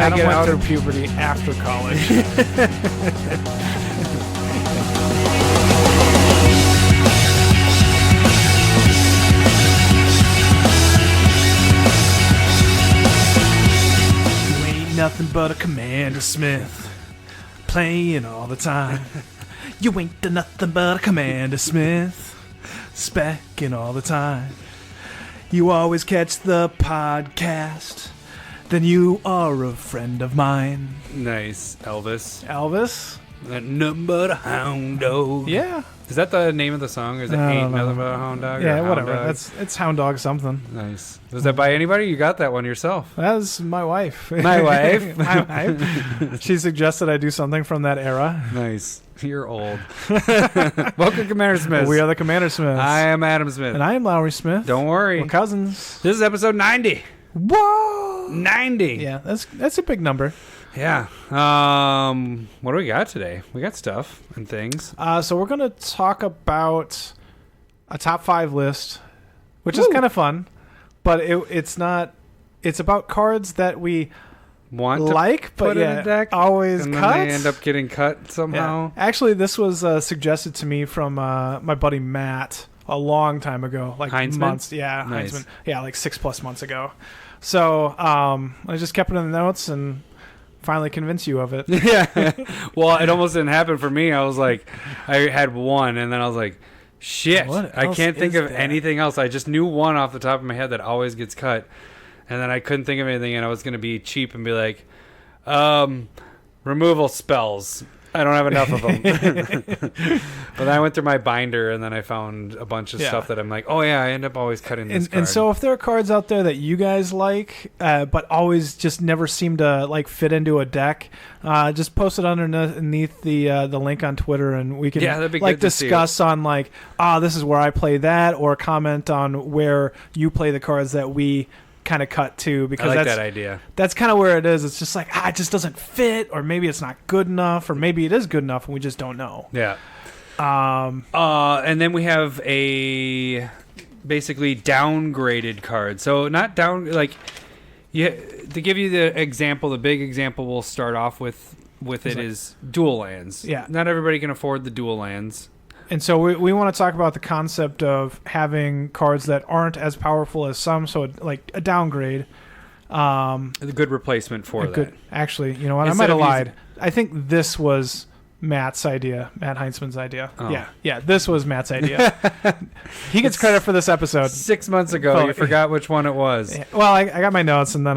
Adam get went out through of puberty after college. You ain't nothing but a CommanderSmith, playing all the time. You ain't nothing but a CommanderSmith, specking all the time. You always catch the podcast, then you are a friend of mine. Nice, Elvis. Elvis? That number hound dog. Yeah. Is that the name of the song, or is it I Ain't don't know. Nothing But a Hound Dog? Yeah, or Hound whatever. Dog? It's Hound Dog something. Nice. Was that by anybody? You got that one yourself. That was my wife. My wife? My wife. She suggested I do something from that era. Nice. You're old. Welcome, CommanderSmiths. We are the CommanderSmiths. I am Adam Smith. And I am Lowery Smith. Don't worry. We're cousins. This is episode 90. Whoa! 90. Yeah, that's a big number. Yeah. What do we got today? We got stuff and things. So we're going to talk about a top 5 list, which is kind of fun, but it's not. It's about cards that we Want like, to but put in a deck, always and cut. then they end up getting cut somehow. Yeah. Actually, this was suggested to me from my buddy Matt a long time ago, like Heinzman? months. Yeah, Nice. Heinzman. Yeah, like 6+ months ago. So I just kept it in the notes and finally convinced you of it. Yeah. Well, it almost didn't happen for me. I was like, I had one, and then I was like, shit, What I else can't think is of there? anything else. I just knew one off the top of my head that always gets cut, and then I couldn't think of anything, and I was going to be cheap and be like, removal spells. I don't have enough of them. But then I went through my binder, and then I found a bunch of stuff that I'm like, oh yeah, I end up always cutting this card. And so if there are cards out there that you guys like, but always just never seem to like fit into a deck, just post it underneath the link on Twitter, and we can that'd be like good to see discuss on like, this is where I play that, or comment on where you play the cards that we kind of cut to, because I like that's that idea. That's kind of where it is. It's just like, it just doesn't fit, or maybe it's not good enough, or maybe it is good enough and we just don't know. Yeah. And then we have a basically downgraded card. So not down, like, to give you the example, the big example we'll start off with it is dual lands. Yeah. Not everybody can afford the dual lands. And so we want to talk about the concept of having cards that aren't as powerful as some, so like a downgrade. A good replacement for that. Actually, you know what? Instead I might have of lied. I think this was Matt's idea, Matt Heinzman's idea. Oh. Yeah, this was Matt's idea. He gets credit for this episode. 6 months ago, you forgot which one it was. Well, I got my notes, and then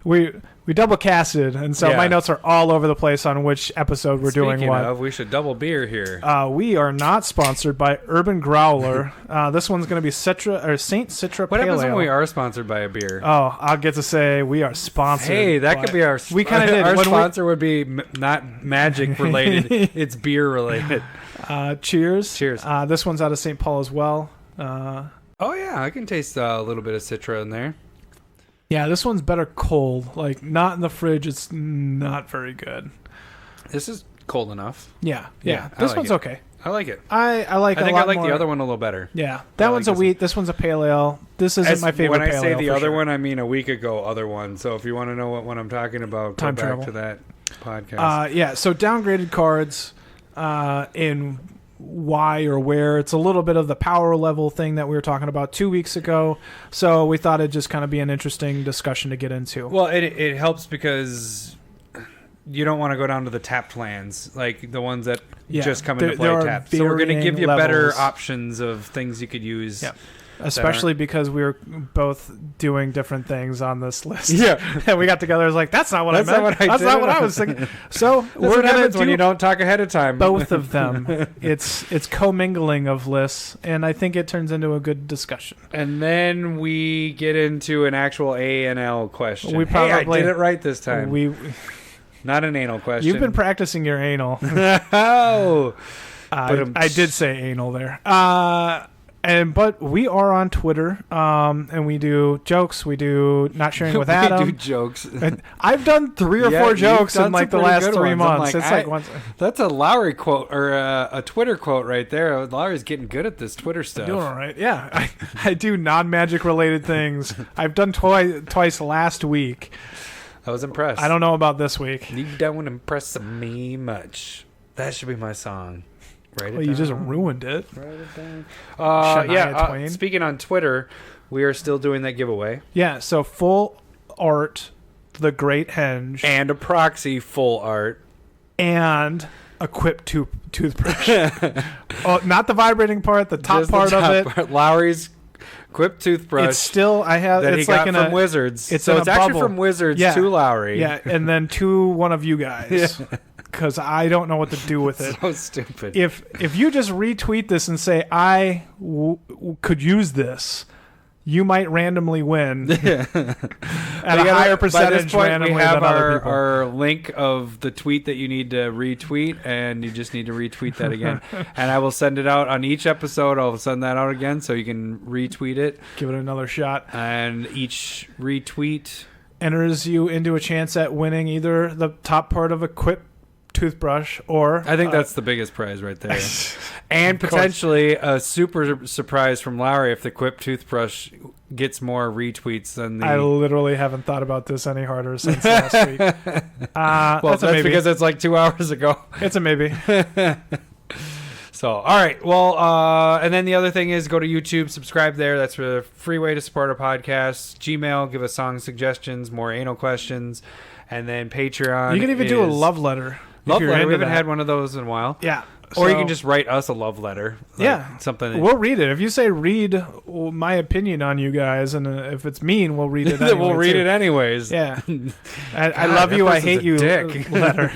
we double casted, and so my notes are all over the place on which episode we're doing Speaking what. of, we should double beer here. We are not sponsored by Urban Growler. This one's going to be Citra or Saint Citra What Pale happens Ale. when we are sponsored by a beer? Oh, I'll get to say we are sponsored. Hey, that could be our. We kind of did. Our When sponsor would be not magic related; it's beer related. Cheers. Cheers. This one's out of St. Paul as well. Oh yeah, I can taste a little bit of Citra in there. Yeah, this one's better cold. Like, not in the fridge. It's not very good. This is cold enough. Yeah. I This like one's it. okay. I like it. I like. I think a lot I like more. the other one a little better. Yeah, that one's a wheat. This one's a pale ale. This isn't my favorite. When I pale say ale the for other sure. one, I mean a week ago other one. So if you want to know what one I'm talking about, Time go back travel. to that podcast. Yeah. So downgraded cards, in why or where. It's a little bit of the power level thing that we were talking about 2 weeks ago. So we thought it'd just kind of be an interesting discussion to get into. Well, it helps because you don't want to go down to the tapped lands, like the ones that just come into play tapped. So we're going to give you better options of things you could use. Yeah. Especially because we were both doing different things on this list. Yeah. And we got together. I was like, that's not what I meant. That's not what I was thinking. So we're going to do when you don't talk ahead of time. Both of them. It's commingling of lists, and I think it turns into a good discussion. And then we get into an actual A and L question. We probably I did it right this time. Not an anal question. You've been practicing your anal. Oh. I did say anal there. But we are on Twitter, and we do jokes. We do not sharing with Adam. We do jokes. I've done 3 or 4 jokes in like the last 3 months. It's like once. That's a Lowery quote or a Twitter quote right there. Lowery's getting good at this Twitter stuff. Doing all right. Yeah, I do non-magic related things. I've done twice last week. I was impressed. I don't know about this week. You don't impress me much. That should be my song. Write it Well, down. you just ruined it. Write it down. Shania Twain. Speaking on Twitter, we are still doing that giveaway. Yeah, so full art, the Great Henge. And a Proxy full art. And a Quip toothbrush. Oh, not the vibrating part, the top Just part the of top it. part. Lowry's Quip toothbrush. It's still, I have, that it's he like got from Wizards. It's so in it's a actually bubble. from Wizards Yeah. to Lowery. Yeah, and then to one of you guys. Because I don't know what to do with it. So stupid. If you just retweet this and say, I could use this, you might randomly win at a higher percentage by this point, randomly we have than other people. our link of the tweet that you need to retweet, and you just need to retweet that again. And I will send it out on each episode. I'll send that out again so you can retweet it. Give it another shot. And each retweet enters you into a chance at winning either the top part of a Quip toothbrush or I think that's the biggest prize right there. And potentially a super surprise from Lowery if the Quip toothbrush gets more retweets than the... I literally haven't thought about this any harder since last week. Well, that's that's because it's like 2 hours ago. It's a maybe. So, all right. Well, and then the other thing is go to YouTube, subscribe there. That's a free way to support our podcast. Gmail, give us song suggestions, more anal questions. And then Patreon. You can even do a love letter. Love letter. We haven't had one of those in a while. Yeah. Or you can just write us a love letter. Like yeah. Something. We'll read it. If you say read my opinion on you guys, and if it's mean, we'll read it anyway. We'll read it anyways. Yeah. I love you, I hate you dick. letter.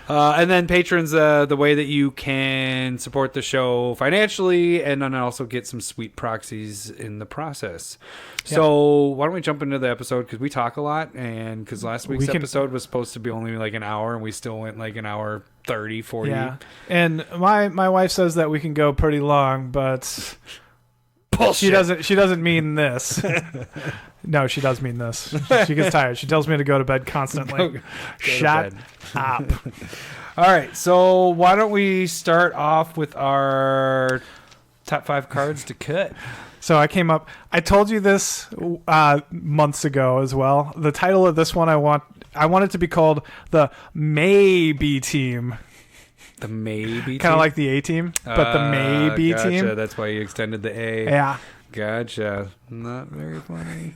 And then patrons, the way that you can support the show financially and then also get some sweet proxies in the process. Yep. So why don't we jump into the episode, because we talk a lot, and because last week's episode was supposed to be only like an hour and we still went like an hour 30, 40. Yeah. And my wife says that we can go pretty long, but Bullshit. she doesn't mean this. No, she does mean this. She gets tired. She tells me to go to bed constantly. Go Shut to bed. up. All right, so why don't we start off with our top 5 cards to cut? So I told you this months ago as well. The title of this one I want it to be called the mAybe team. The mAybe team? Kind of like the A team, but the mAybe gotcha. team. That's why you extended the A. Yeah. Gotcha. Not very funny.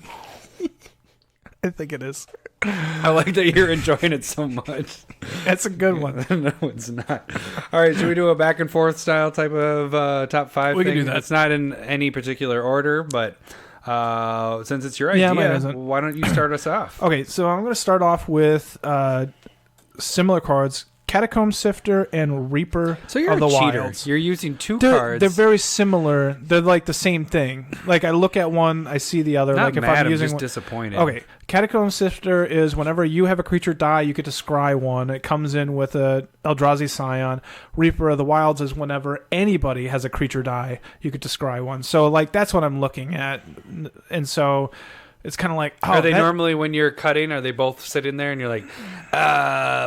I think it is. I like that you're enjoying it so much. It's a good one. No, it's not. All right, should we do a back and forth style type of top 5 We thing? can do that. It's not in any particular order, but since it's your idea, why don't you start us off? Okay, so I'm going to start off with similar cards. Catacomb Sifter and Reaper So you're of the a cheater. Wilds. You're using 2 They're cards. very similar. They're like the same thing. Like I look at one, I see the other. Not like if mad, I'm using just one, disappointed. Okay, Catacomb Sifter is whenever you have a creature die, you get to scry one. It comes in with a Eldrazi Scion. Reaper of the Wilds is whenever anybody has a creature die, you get to scry one. So like that's what I'm looking at, and so it's kind of like are they normally when you're cutting? Are they both sitting there and you're like,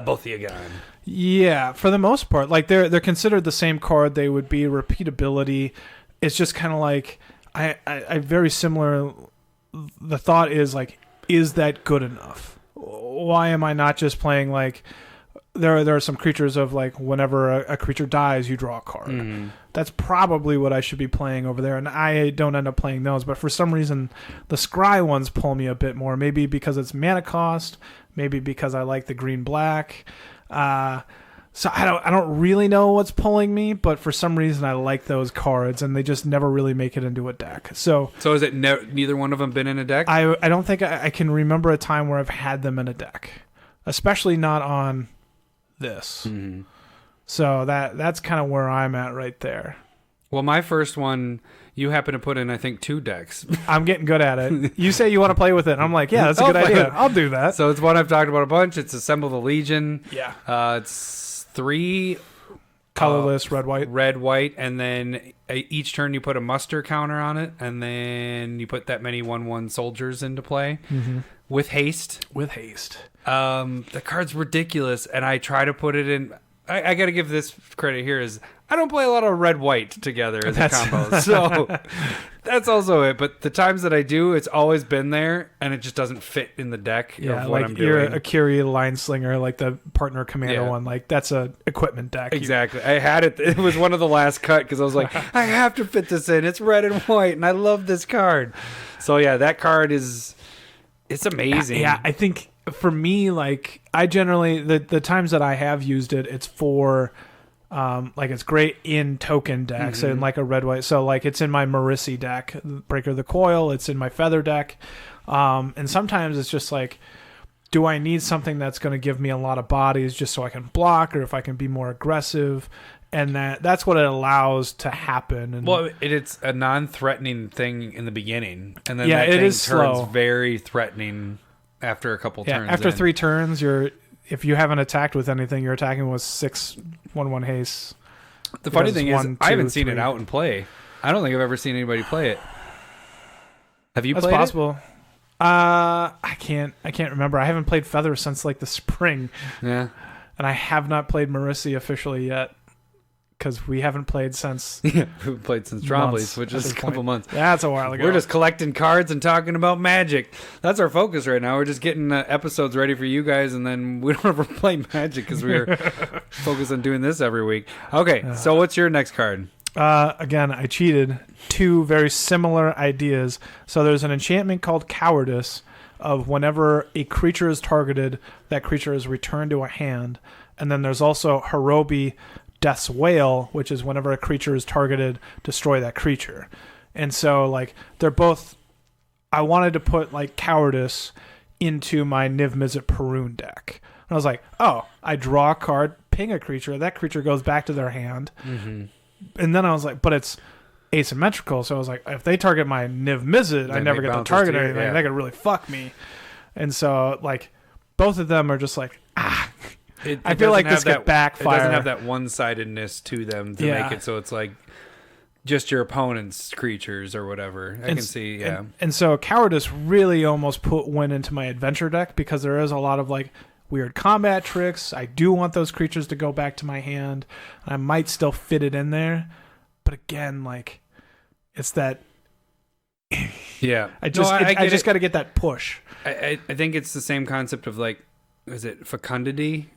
both of you gone? Yeah, for the most part, like they're considered the same card. They would be repeatability. It's just kind of like I very similar. The thought is like, is that good enough? Why am I not just playing like there are some creatures of like whenever a creature dies, you draw a card. Mm-hmm. That's probably what I should be playing over there, and I don't end up playing those. But for some reason, the scry ones pull me a bit more. Maybe because it's mana cost. Maybe because I like the green black. So I don't really know what's pulling me, but for some reason I like those cards, and they just never really make it into a deck. So is it neither one of them been in a deck? I don't think I can remember a time where I've had them in a deck, especially not on this. Mm-hmm. So that's kind of where I'm at right there. Well, my first one, you happen to put in, I think, 2 decks. I'm getting good at it. You say you want to play with it. I'm like, yeah, that's a good idea. I'll do that. So it's one I've talked about a bunch. It's Assemble the Legion. Yeah. It's 3 colorless, red, white, and then each turn you put a muster counter on it, and then you put that many 1/1 soldiers into play with haste. The card's ridiculous, and I try to put it in. I got to give this credit here is I don't play a lot of red-white together as a combo, so that's also it. But the times that I do, it's always been there, and it just doesn't fit in the deck of what I'm doing. You're a Curie line slinger, like the partner commander one. Like, that's a equipment deck. Exactly. I had it. It was one of the last cut because I was like, I have to fit this in. It's red and white, and I love this card. So, yeah, that card it's amazing. Yeah, I think for me, like, I generally, the times that I have used it, it's for... like it's great in token decks and like a red white. So like it's in my Marisi deck, Breaker the Coil. It's in my Feather deck, and sometimes it's just like, do I need something that's going to give me a lot of bodies just so I can block, or if I can be more aggressive? And that's what it allows to happen. And well, it's a non-threatening thing in the beginning, and then it turns slow. very threatening after a couple turns. After 3 turns, if you haven't attacked with anything, you're attacking with 6/1/1 haste. The funny thing is, I haven't seen it out in play. I don't think I've ever seen anybody play it. Have you played it? That's possible. I can't remember. I haven't played Feather since like the spring. Yeah. And I have not played Marisi officially yet. Because we haven't played since... we haven't played since Trombley's, which is a couple months. Yeah, that's a while ago. We're just collecting cards and talking about Magic. That's our focus right now. We're just getting episodes ready for you guys, and then we don't ever play Magic because we're focused on doing this every week. Okay, so what's your next card? Again, I cheated. 2 very similar ideas. So there's an enchantment called Cowardice of whenever a creature is targeted, that creature is returned to a hand. And then there's also Hirobi... Death's Wail, which is whenever a creature is targeted, destroy that creature. And so, like, they're both... I wanted to put, like, Cowardice into my Niv Mizzet Perun deck. And I was like, oh, I draw a card, ping a creature, that creature goes back to their hand. Mm-hmm. And then I was like, but it's asymmetrical, so I was like, if they target my Niv Mizzet, I never get to target anything. Yeah. They could really fuck me. And so, like, both of them are just like, I feel like this could backfire. It doesn't have that one-sidedness to them to make it so it's like just your opponent's creatures or whatever. I can see, yeah. And so Cowardice really almost went into my adventure deck because there is a lot of like weird combat tricks. I do want those creatures to go back to my hand. I might still fit it in there. But again, like, it's that... yeah. I just got to get that push. I think it's the same concept of like, is it fecundity?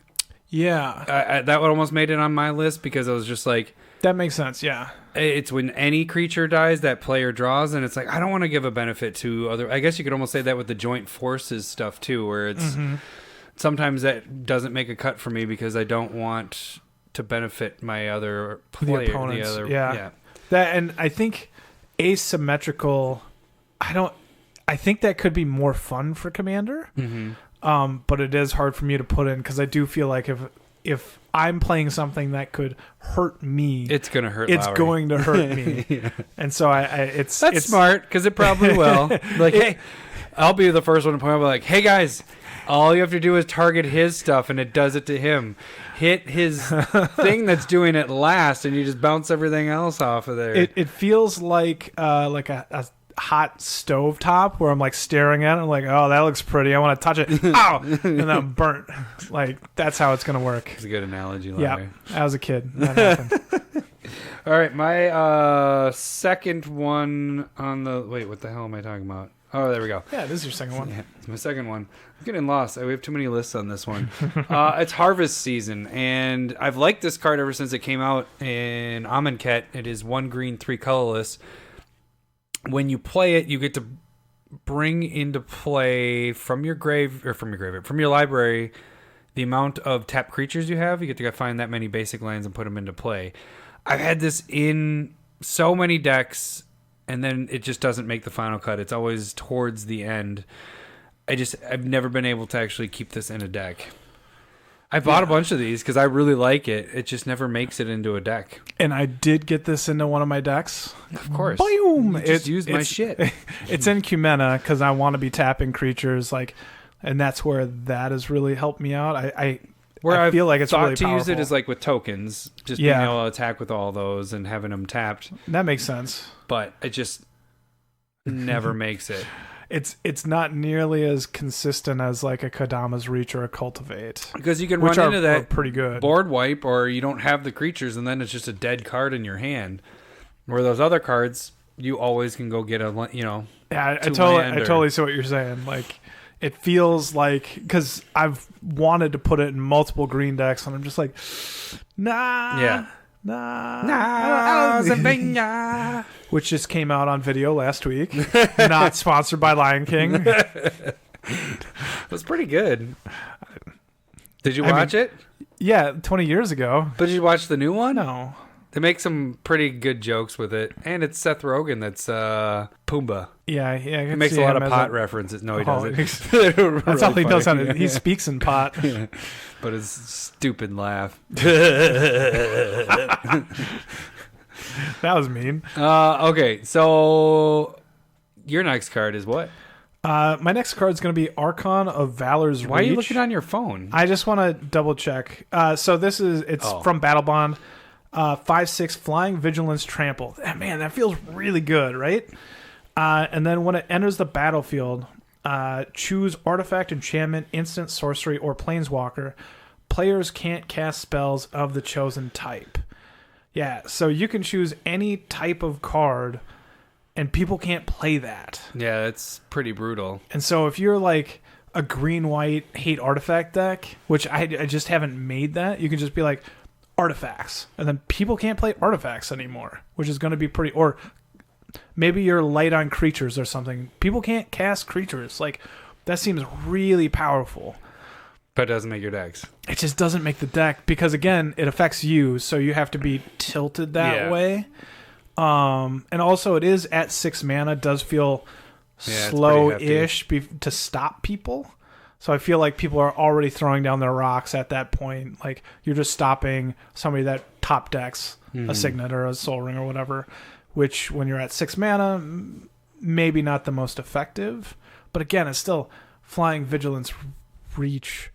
Yeah. That would almost made it on my list because I was just like... That makes sense, yeah. It's when any creature dies, that player draws, and it's like, I don't want to give a benefit to other... I guess you could almost say that with the joint forces stuff, too, where it's... Mm-hmm. Sometimes that doesn't make a cut for me because I don't want to benefit my other player. The opponents, yeah. That, and I think asymmetrical... I think that could be more fun for Commander. Mm-hmm. But it is hard for me to put in because I do feel like if I'm playing something that could hurt me, it's going to hurt. It's Lowery. Going to hurt me, yeah. And so it's smart because it probably will. Like, hey, I'll be the first one to point out. Like, hey guys, all you have to do is target his stuff, and it does it to him. Hit his thing that's doing it last, and you just bounce everything else off of there. It feels like a hot stove top where I'm like staring at it. I'm like, oh, that looks pretty. I want to touch it. Ow! And then I'm burnt. Like, that's how it's going to work. It's a good analogy, Larry. Yeah, I was a kid. That happened. All right, my second one on the... Wait, what the hell am I talking about? Oh, there we go. Yeah, this is your second one. Yeah, it's my second one. I'm getting lost. We have too many lists on this one. It's Harvest Season, and I've liked this card ever since it came out in Amonkhet. It is 1 green, 3 colorless. When you play it, you get to bring into play from your library, the amount of tapped creatures you have. You get to find that many basic lands and put them into play. I've had this in so many decks, and then it just doesn't make the final cut. It's always towards the end. I've never been able to actually keep this in a deck. I bought a bunch of these because I really like it. It just never makes it into a deck. And I did get this into one of my decks. Of course. Boom! Just used my shit. It's in Cumena because I want to be tapping creatures, and that's where that has really helped me out. I feel like it's really powerful. To use it is like with tokens, just being able to attack with all those and having them tapped. That makes sense. But it just never makes it. it's not nearly as consistent as like a Kodama's Reach or a Cultivate. Because you can which run into are that pretty good board wipe, or you don't have the creatures, and then it's just a dead card in your hand. Where those other cards, you always can go get a, Yeah, I totally see what you're saying. Like, it feels like, because I've wanted to put it in multiple green decks, and I'm just like, nah. Which just came out on video last week. Not sponsored by Lion King. It was pretty good. Did you watch it? Yeah, 20 years ago. But did you watch the new one? No. They make some pretty good jokes with it. And it's Seth Rogen that's Pumbaa. Yeah. He makes a lot of pot references. No, he doesn't. That's all he does. He speaks in pot. Yeah. But his stupid laugh. That was mean. Okay, so your next card is what? My next card is going to be Archon of Valor's Reach. Why are you looking on your phone? I just want to double check. So it's from Battle Bond. 5/6 Flying Vigilance Trample. Man, that feels really good, right? And then when it enters the battlefield, choose artifact, enchantment, instant, sorcery, or planeswalker. Players can't cast spells of the chosen type. Yeah, so you can choose any type of card, and people can't play that. Yeah, that's pretty brutal. And so if you're like a green-white hate artifact deck, which I just haven't made that, you can just be like, artifacts. And then people can't play artifacts anymore, which is going to be pretty... Or maybe you're light on creatures or something. People can't cast creatures. Like, that seems really powerful. But it doesn't make your decks. It just doesn't make the deck because, again, it affects you, so you have to be tilted that way. And also, it is at 6 mana. Does feel slow-ish to stop people. So I feel like people are already throwing down their rocks at that point. Like, you're just stopping somebody that top decks a Signet or a Sol Ring or whatever, which, when you're at 6 mana, maybe not the most effective. But again, it's still Flying Vigilance Reach.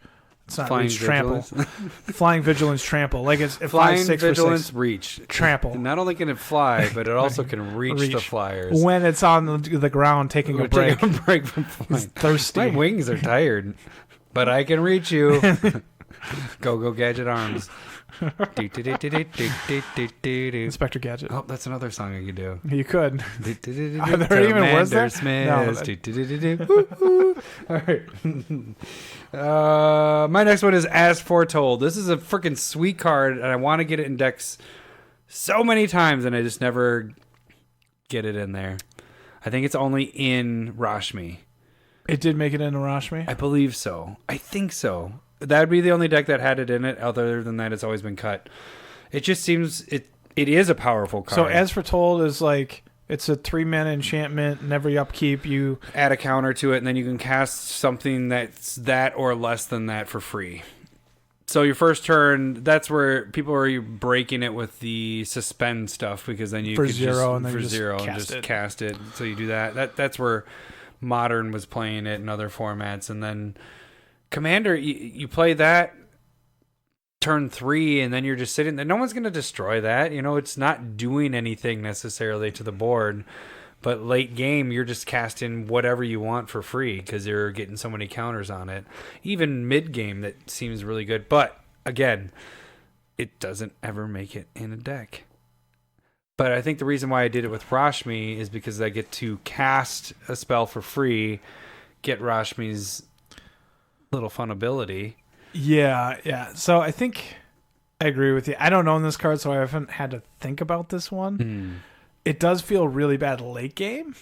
It's not Flying Reach Trample. Vigilance. Flying Vigilance Trample. Like, it's Flying 5/6 Vigilance 6. Reach. Trample. Not only can it fly, but it also can reach the flyers. When it's on the ground taking a break. Taking a break from flying. It's thirsty. My wings are tired, but I can reach you. Go Gadget Arms. Inspector Gadget. Oh, that's another song I could do. You could. Are there even words there? No. All right. My next one is As Foretold. This is a freaking sweet card, and I want to get it in decks so many times, and I just never get it in there. I think it's only in Rashmi. It did make it into Rashmi? I believe so. I think so. That would be the only deck that had it in it. Other than that, it's always been cut. It just seems it is a powerful card. So As Foretold is like, it's a 3-mana enchantment, and every upkeep you add a counter to it, and then you can cast something that's that or less than that for free. So your first turn, that's where people are breaking it with the suspend stuff, because then you for could zero, just, and then for zero and just cast it. So you do that. That's where Modern was playing it in other formats, and then Commander, you play that turn 3, and then you're just sitting there. No one's going to destroy that. It's not doing anything necessarily to the board. But late game, you're just casting whatever you want for free because you're getting so many counters on it. Even mid game, that seems really good. But again, it doesn't ever make it in a deck. But I think the reason why I did it with Rashmi is because I get to cast a spell for free, get Rashmi's little fun ability. Yeah. So I think I agree with you. I don't own this card, so I haven't had to think about this one. It does feel really bad late game.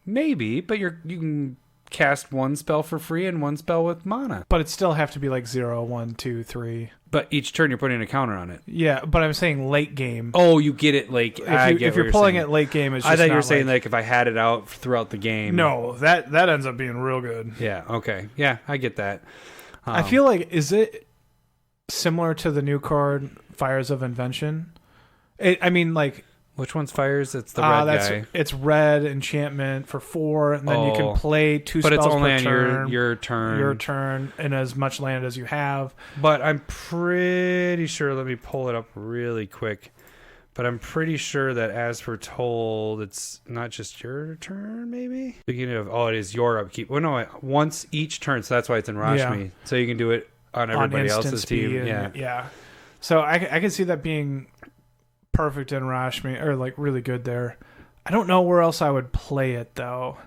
Maybe, but you can cast one spell for free and one spell with mana. But it still have to be like 0, 1, 2, 3. But each turn you're putting a counter on it. Yeah, but I'm saying late game. Oh, you get it like if you're pulling it late game, it's just I thought you were saying like if I had it out throughout the game. No, that ends up being real good. Yeah, okay. Yeah, I get that. I feel like, is it similar to the new card Fires of Invention? Which one's Fires? It's the red guy. It's red enchantment for 4, and then you can play 2 spells per turn. But it's only on your turn. Your turn, and as much land as you have. But I'm pretty sure, let me pull it up really quick. But I'm pretty sure that as for told, it's not just your turn, maybe? Speaking of, it is your upkeep. Well, no, once each turn, so that's why it's in Rashmi. Yeah. So you can do it on everybody else's team. Yeah. So I can see that being perfect in Rashmi, or like really good there. I don't know where else I would play it, though.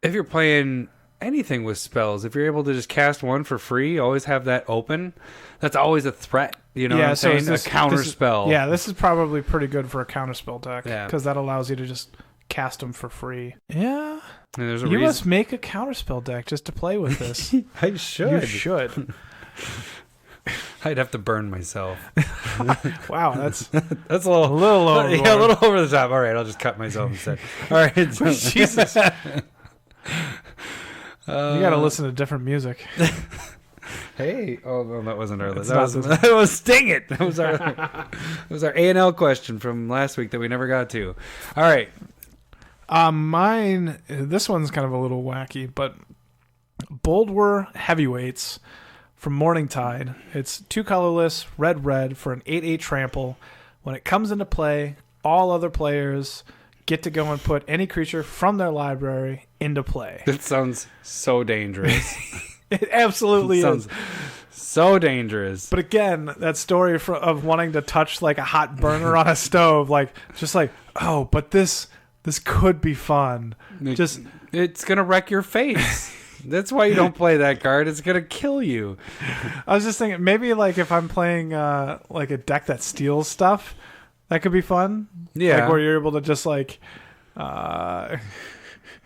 If you're playing anything with spells, if you're able to just cast one for free, always have that open. That's always a threat. You know what I'm saying? A counter spell. This is probably pretty good for a counter spell deck because that allows you to just cast them for free. Yeah. And there's a you must make a counter spell deck just to play with this. I should. You should. I'd have to burn myself. Wow, that's a little over. Yeah, a little over the top. All right, I'll just cut myself instead. All right, Jesus. You got to listen to different music. Hey, no, that wasn't our list. That was dang it. That was our A&L question from last week that we never got to. All right. Mine. This one's kind of a little wacky, but Boldwar Heavyweights from Morningtide. It's 2 colorless, red for an 8/8 trample. When it comes into play, all other players get to go and put any creature from their library into play. That sounds so dangerous. It absolutely sounds so dangerous. But again, that story of wanting to touch like a hot burner on a stove, like just like, oh, but this could be fun. It's gonna wreck your face. That's why you don't play that card. It's gonna kill you. I was just thinking maybe like if I'm playing like a deck that steals stuff, that could be fun. Yeah, like where you're able to just like.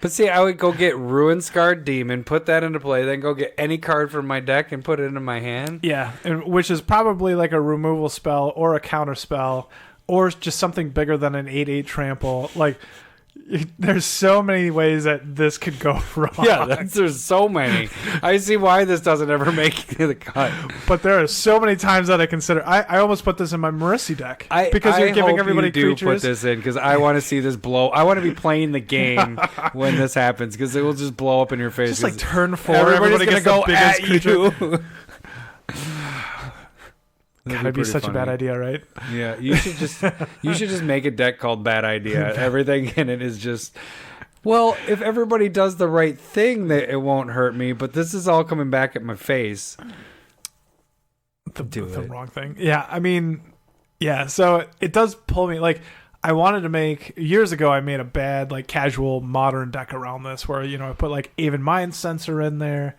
But see, I would go get Ruin Scarred Demon, put that into play, then go get any card from my deck and put it into my hand. Yeah, and which is probably like a removal spell or a counter spell or just something bigger than an 8/8 trample. Like, there's so many ways that this could go wrong. Yeah, there's so many. I see why this doesn't ever make the cut. But there are so many times that I consider. I almost put this in my Marissi deck because you're giving everybody you do creatures. Put this in because I want to see this blow. I want to be playing the game when this happens because it will just blow up in your face. Just like turn 4, everybody's everybody gonna gets go the biggest at creature. you. That'd be such a bad idea, right? Yeah, you should just make a deck called Bad Idea. Everything in it is just. Well, if everybody does the right thing, it won't hurt me. But this is all coming back at my face. The wrong thing. Yeah, I mean, yeah. So it does pull me. Like I wanted to make years ago. I made a bad like casual modern deck around this, where I put like Aven Mind Sensor in there,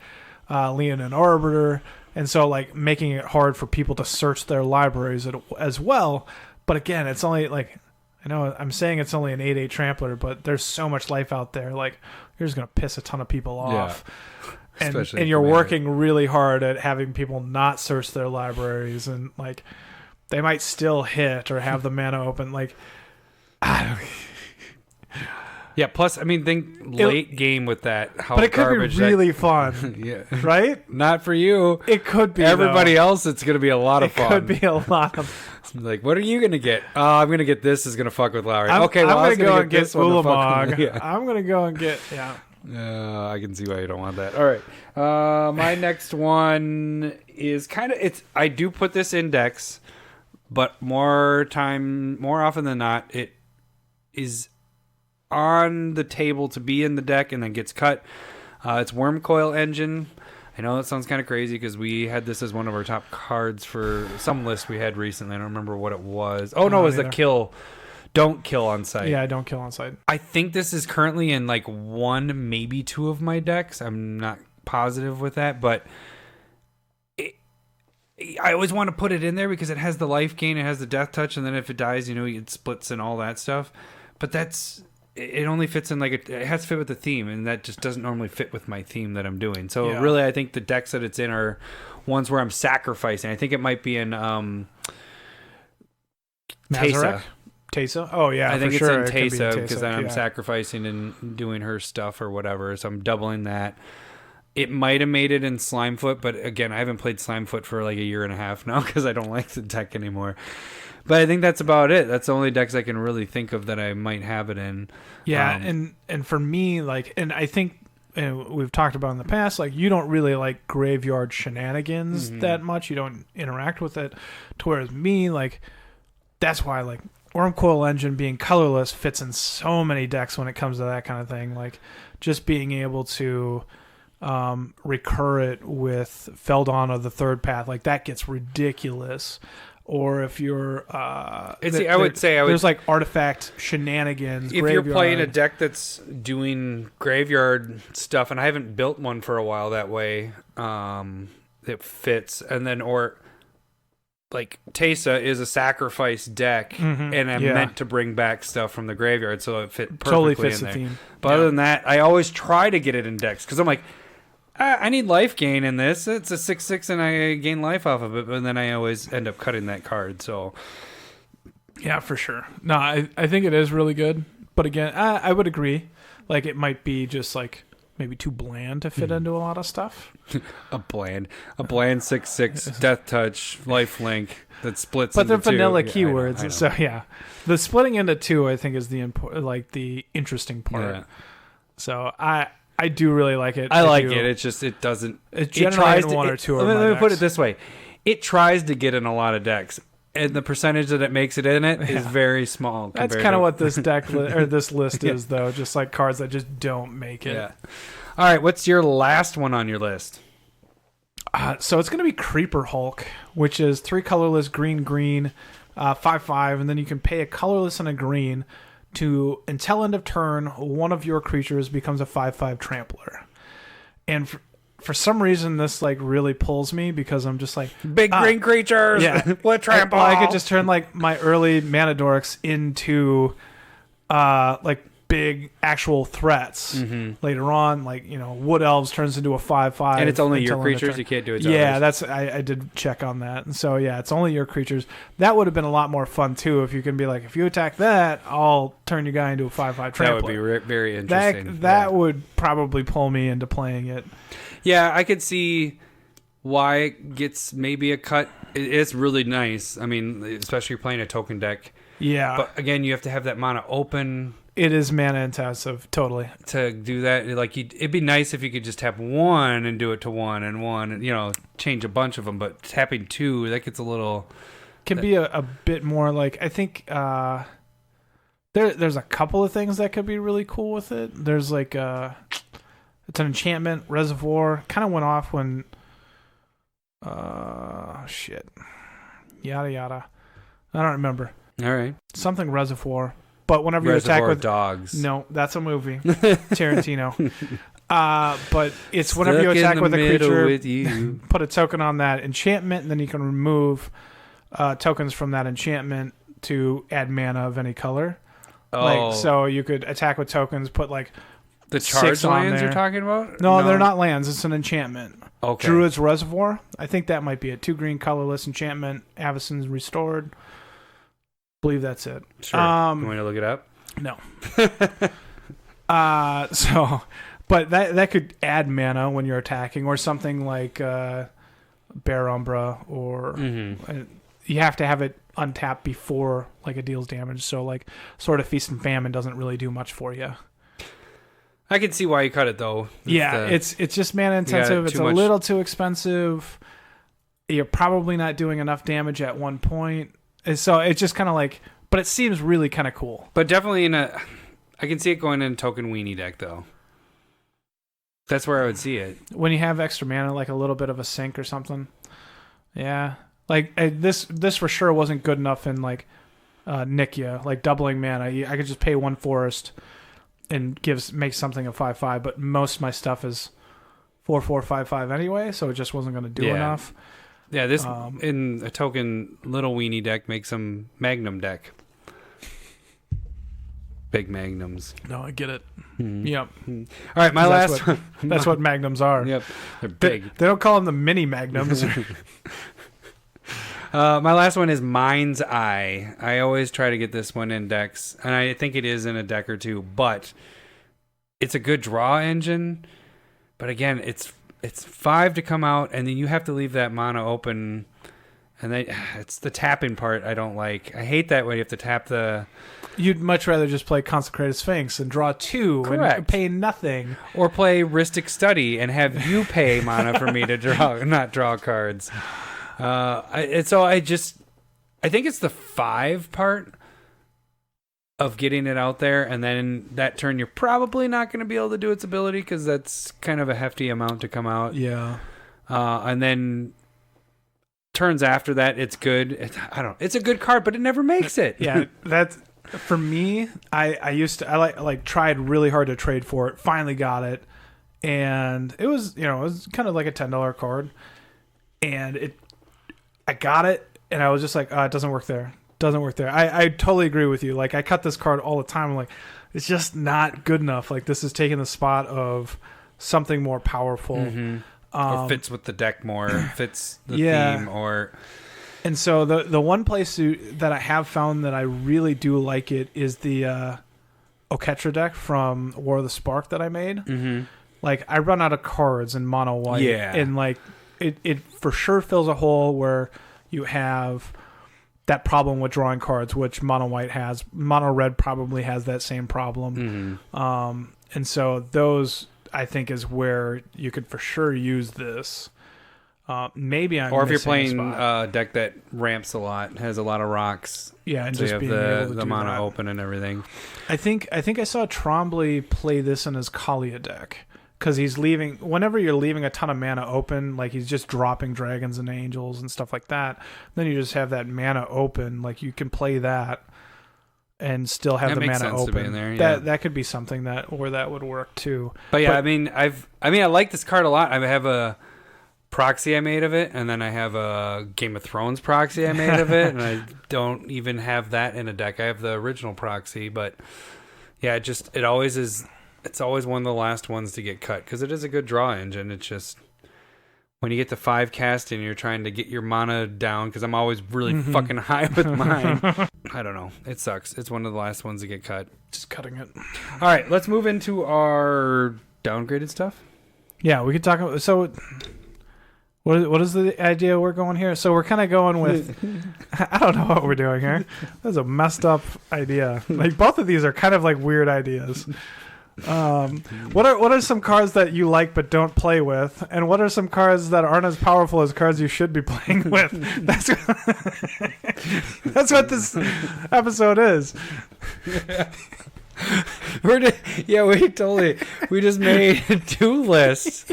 Leon and Arbiter. And so, like, making it hard for people to search their libraries as well. But again, it's only, like, I know I'm saying it's only an 8/8 trampler, but there's so much life out there. Like, you're just going to piss a ton of people off. Yeah. And you're working really hard at having people not search their libraries. And, like, they might still hit or have the mana open. Like, I don't. Yeah, plus, I mean, think late game with that. But it could be really fun. Yeah. Right? Not for you. It could be. Everybody else, it's going to be a lot of fun. It could be a lot of like, what are you going to get? I'm going to get this is going to fuck with Lowery. Okay, well, I'm going to go and get Ulamog. Yeah. I'm going to go and get, I can see why you don't want that. All right. My next one is I do put this in decks, but more often than not, it is on the table to be in the deck and then gets cut. It's Worm Coil Engine. I know that sounds kind of crazy because we had this as one of our top cards for some list we had recently. I don't remember what it was. Oh, no, it was the kill. Don't kill on sight. Yeah, don't kill on sight. I think this is currently in like 1, maybe 2 of my decks. I'm not positive with that, but I always want to put it in there because it has the life gain, it has the death touch, and then if it dies, it splits and all that stuff. But it only fits in it has to fit with the theme, and that just doesn't normally fit with my theme that I'm doing. So really, I think the decks that it's in are ones where I'm sacrificing. I think it might be in Teysa. Teysa? Oh, yeah, I think it's sure. in Teysa because then I'm sacrificing and doing her stuff or whatever, so I'm doubling that. It might have made it in Slimefoot, but again, I haven't played Slimefoot for like a year and a half now because I don't like the deck anymore. But I think that's about it. That's the only decks I can really think of that I might have it in. Yeah, and for me, and I think we've talked about in the past, you don't really like graveyard shenanigans that much. You don't interact with it. To whereas me, that's why Wormcoil Engine being colorless fits in so many decks when it comes to that kind of thing. Like just being able to recur it with Feldon of the third path, like that gets ridiculous. Or if you're there's like artifact shenanigans. If you're playing a deck that's doing graveyard stuff, and I haven't built one for a while that way, it fits. And then like Teysa is a sacrifice deck, and I'm meant to bring back stuff from the graveyard, so it fit perfectly totally fits in the there. theme. But other than that, I always try to get it in decks because I'm like, I need life gain in this. It's a 6/6, and I gain life off of it, but then I always end up cutting that card. So, yeah, for sure. No, I think it is really good. But again, I would agree. Like it might be just like maybe too bland to fit into a lot of stuff. a bland 6/6 death touch lifelink that splits. But they're into two. vanilla Yeah, keywords, I know. so yeah, the splitting into two I think is the interesting part. Yeah. So I do really like it. I like it. It's just it doesn't. It tries to, one or two. Let me put it this way: it tries to get in a lot of decks, and the percentage that it makes it in it is very small. That's kind of what this deck or this list is, though. Just like cards that just don't make it. Yeah. All right. What's your last one on your list? So it's going to be Creeper Hulk, which is 3 colorless, green, 5/5, and then you can pay a colorless and a green to, until end of turn, one of your creatures becomes a 5/5 trampler. And for some reason, this like really pulls me because I'm just like big green creatures. Yeah, what trample? I could just turn like my early mana dorks into like big actual threats later on. Like Wood Elves turns into a 5/5, and it's only until your end of creatures. turn. You can't do it. To Yeah, others. I did check on that, and so yeah, it's only your creatures. That would have been a lot more fun too if you can be like, if you attack that, I'll turn your guy into a 5/5 trampler. That would be very interesting. That would probably pull me into playing it. Yeah, I could see why it gets maybe a cut. It's really nice. I mean, especially if you're playing a token deck. Yeah, But again, you have to have that mana open. it is mana intensive, totally. To do that, like it'd be nice if you could just tap one and do it to one, and change a bunch of them. But tapping two, that gets a little. Can be a bit more like, I think there's a couple of things that could be really cool with it. There's like it's an enchantment reservoir. Kind of went off when yada yada. I don't remember. All right. Something reservoir. But whenever you Reservoir attack with Dogs. No, that's a movie. Tarantino. But it's whenever you attack with a creature, with you. put a token on that enchantment, and then you can remove tokens from that enchantment to add mana of any color. Oh, Like, so you could attack with tokens, put like the 6 charge on lands there. you're talking about? No, they're not lands. It's an enchantment. Okay. Druid's Reservoir. I think that might be it. 2 green colorless enchantment. Avacyn's Restored. Believe that's it. Sure. You want me to look it up? No. But that could add mana when you're attacking, or something like Bear Umbra, or you have to have it untapped before like it deals damage. So like sort of Feast and Famine doesn't really do much for you. I can see why you cut it though. It's just mana intensive. It's a little too expensive. You're probably not doing enough damage at one point. And so it's just kind of like, but it seems really kind of cool. But definitely I can see it going in token weenie deck though. That's where I would see it. When you have extra mana, like a little bit of a sink or something. Yeah. Like this for sure wasn't good enough in like Nikya, like doubling mana. I could just pay 1 forest and make something a 5/5, but most of my stuff is 4/4 5/5 anyway, so it just wasn't going to do enough. Yeah, this in a token little weenie deck makes some Magnum deck. Big Magnums. No, I get it. Yep. All right, my last one. That's what Magnums are. Yep, they're big. They don't call them the mini Magnums. My last one is Mind's Eye. I always try to get this one in decks, and I think it is in a deck or two, but it's a good draw engine. But again, it's 5 to come out, and then you have to leave that mana open, and it's the tapping part I don't like. I hate that way you have to tap the... You'd much rather just play Consecrated Sphinx and draw 2 Correct. and pay nothing. Or play Rhystic Study and have you pay mana for me to not draw cards. I think it's the 5 part of getting it out there, and then that turn you're probably not going to be able to do its ability because that's kind of a hefty amount to come out. Yeah. And then turns after that, it's good. It's a good card, but it never makes it. Yeah, that's for me. I tried really hard to trade for it. Finally got it, and it was kind of like a $10 card, and I got it, and I was just like, it doesn't work there. Doesn't work there. I totally agree with you. Like, I cut this card all the time. I'm like, it's just not good enough. Like, this is taking the spot of something more powerful. Mm-hmm. Or fits with the deck more, fits the theme, or... And so the one place that I have found that I really do like it is the Oketra deck from War of the Spark that I made. Mm-hmm. Like, I run out of cards in mono white. Yeah. And, like, it for sure fills a hole where you have... that problem with drawing cards, which mono white has. Mono red probably has that same problem. Mm-hmm. And so those, I think, is where you could for sure use this. Maybe I'm or if you're missing playing a deck that ramps a lot, has a lot of rocks. Yeah, and so just you have being able to the do mono that. open and everything. I think I saw Trombley play this in his Kalia deck. Because he's leaving, whenever you're leaving a ton of mana open, like he's just dropping dragons and angels and stuff like that, then you just have that mana open, like you can play that and still have That the makes mana sense to be open. in there, yeah. That could be something where that would work too. But yeah, I like this card a lot. I have a proxy I made of it, and then I have a Game of Thrones proxy I made of it, and I don't even have that in a deck. I have the original proxy, but yeah, it always is. It's always one of the last ones to get cut because it is a good draw engine. It's just when you get to 5 cast and you're trying to get your mana down, because I'm always really fucking high with mine. I don't know. It sucks. It's one of the last ones to get cut. Just cutting it. All right, let's move into our downgraded stuff. Yeah, we could talk about... So, what is the idea we're going here? So we're kind of going with... I don't know what we're doing here. That's a messed up idea. Like, both of these are kind of like weird ideas. What are some cards that you like but don't play with, and what are some cards that aren't as powerful as cards you should be playing with? That's what this episode is. We just made 2 lists.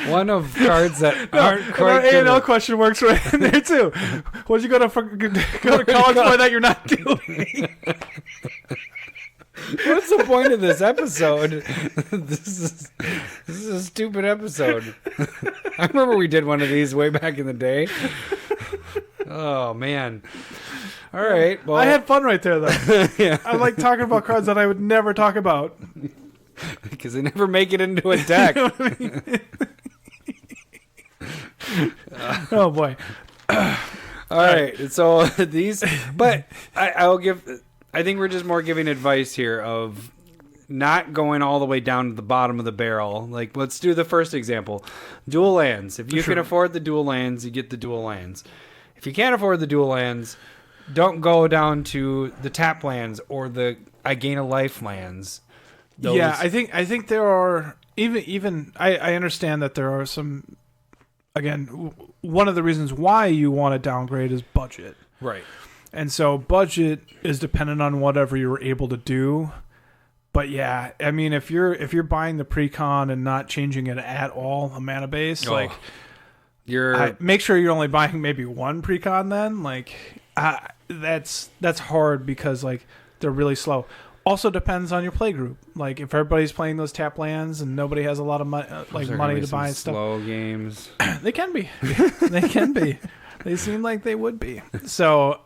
One of cards that aren't quite Our good. A&L question works right in there too. What'd you go to college for that you're not doing? What's the point of this episode? This is a stupid episode. I remember we did one of these way back in the day. Oh man. All right. Well, I had fun right there though. yeah. I like talking about cards that I would never talk about. Because they never make it into a deck. Oh boy. All right. So these, but I think we're just more giving advice here of not going all the way down to the bottom of the barrel. Like, let's do the first example. Dual lands. If you can afford the dual lands, you get the dual lands. If you can't afford the dual lands, don't go down to the tap lands or the I gain a life lands. Yeah, I think there are even I understand that there are some. Again, one of the reasons why you want to downgrade is budget, right? And so budget is dependent on whatever you're able to do. But yeah, I mean, if you're buying the precon and not changing it at all, a mana base, make sure you're only buying maybe one precon. Then that's hard because like they're really slow. Also depends on your play group. Like if everybody's playing those tap lands and nobody has a lot of money to buy stuff. Slow games. They can be. They can be. They seem like they would be. So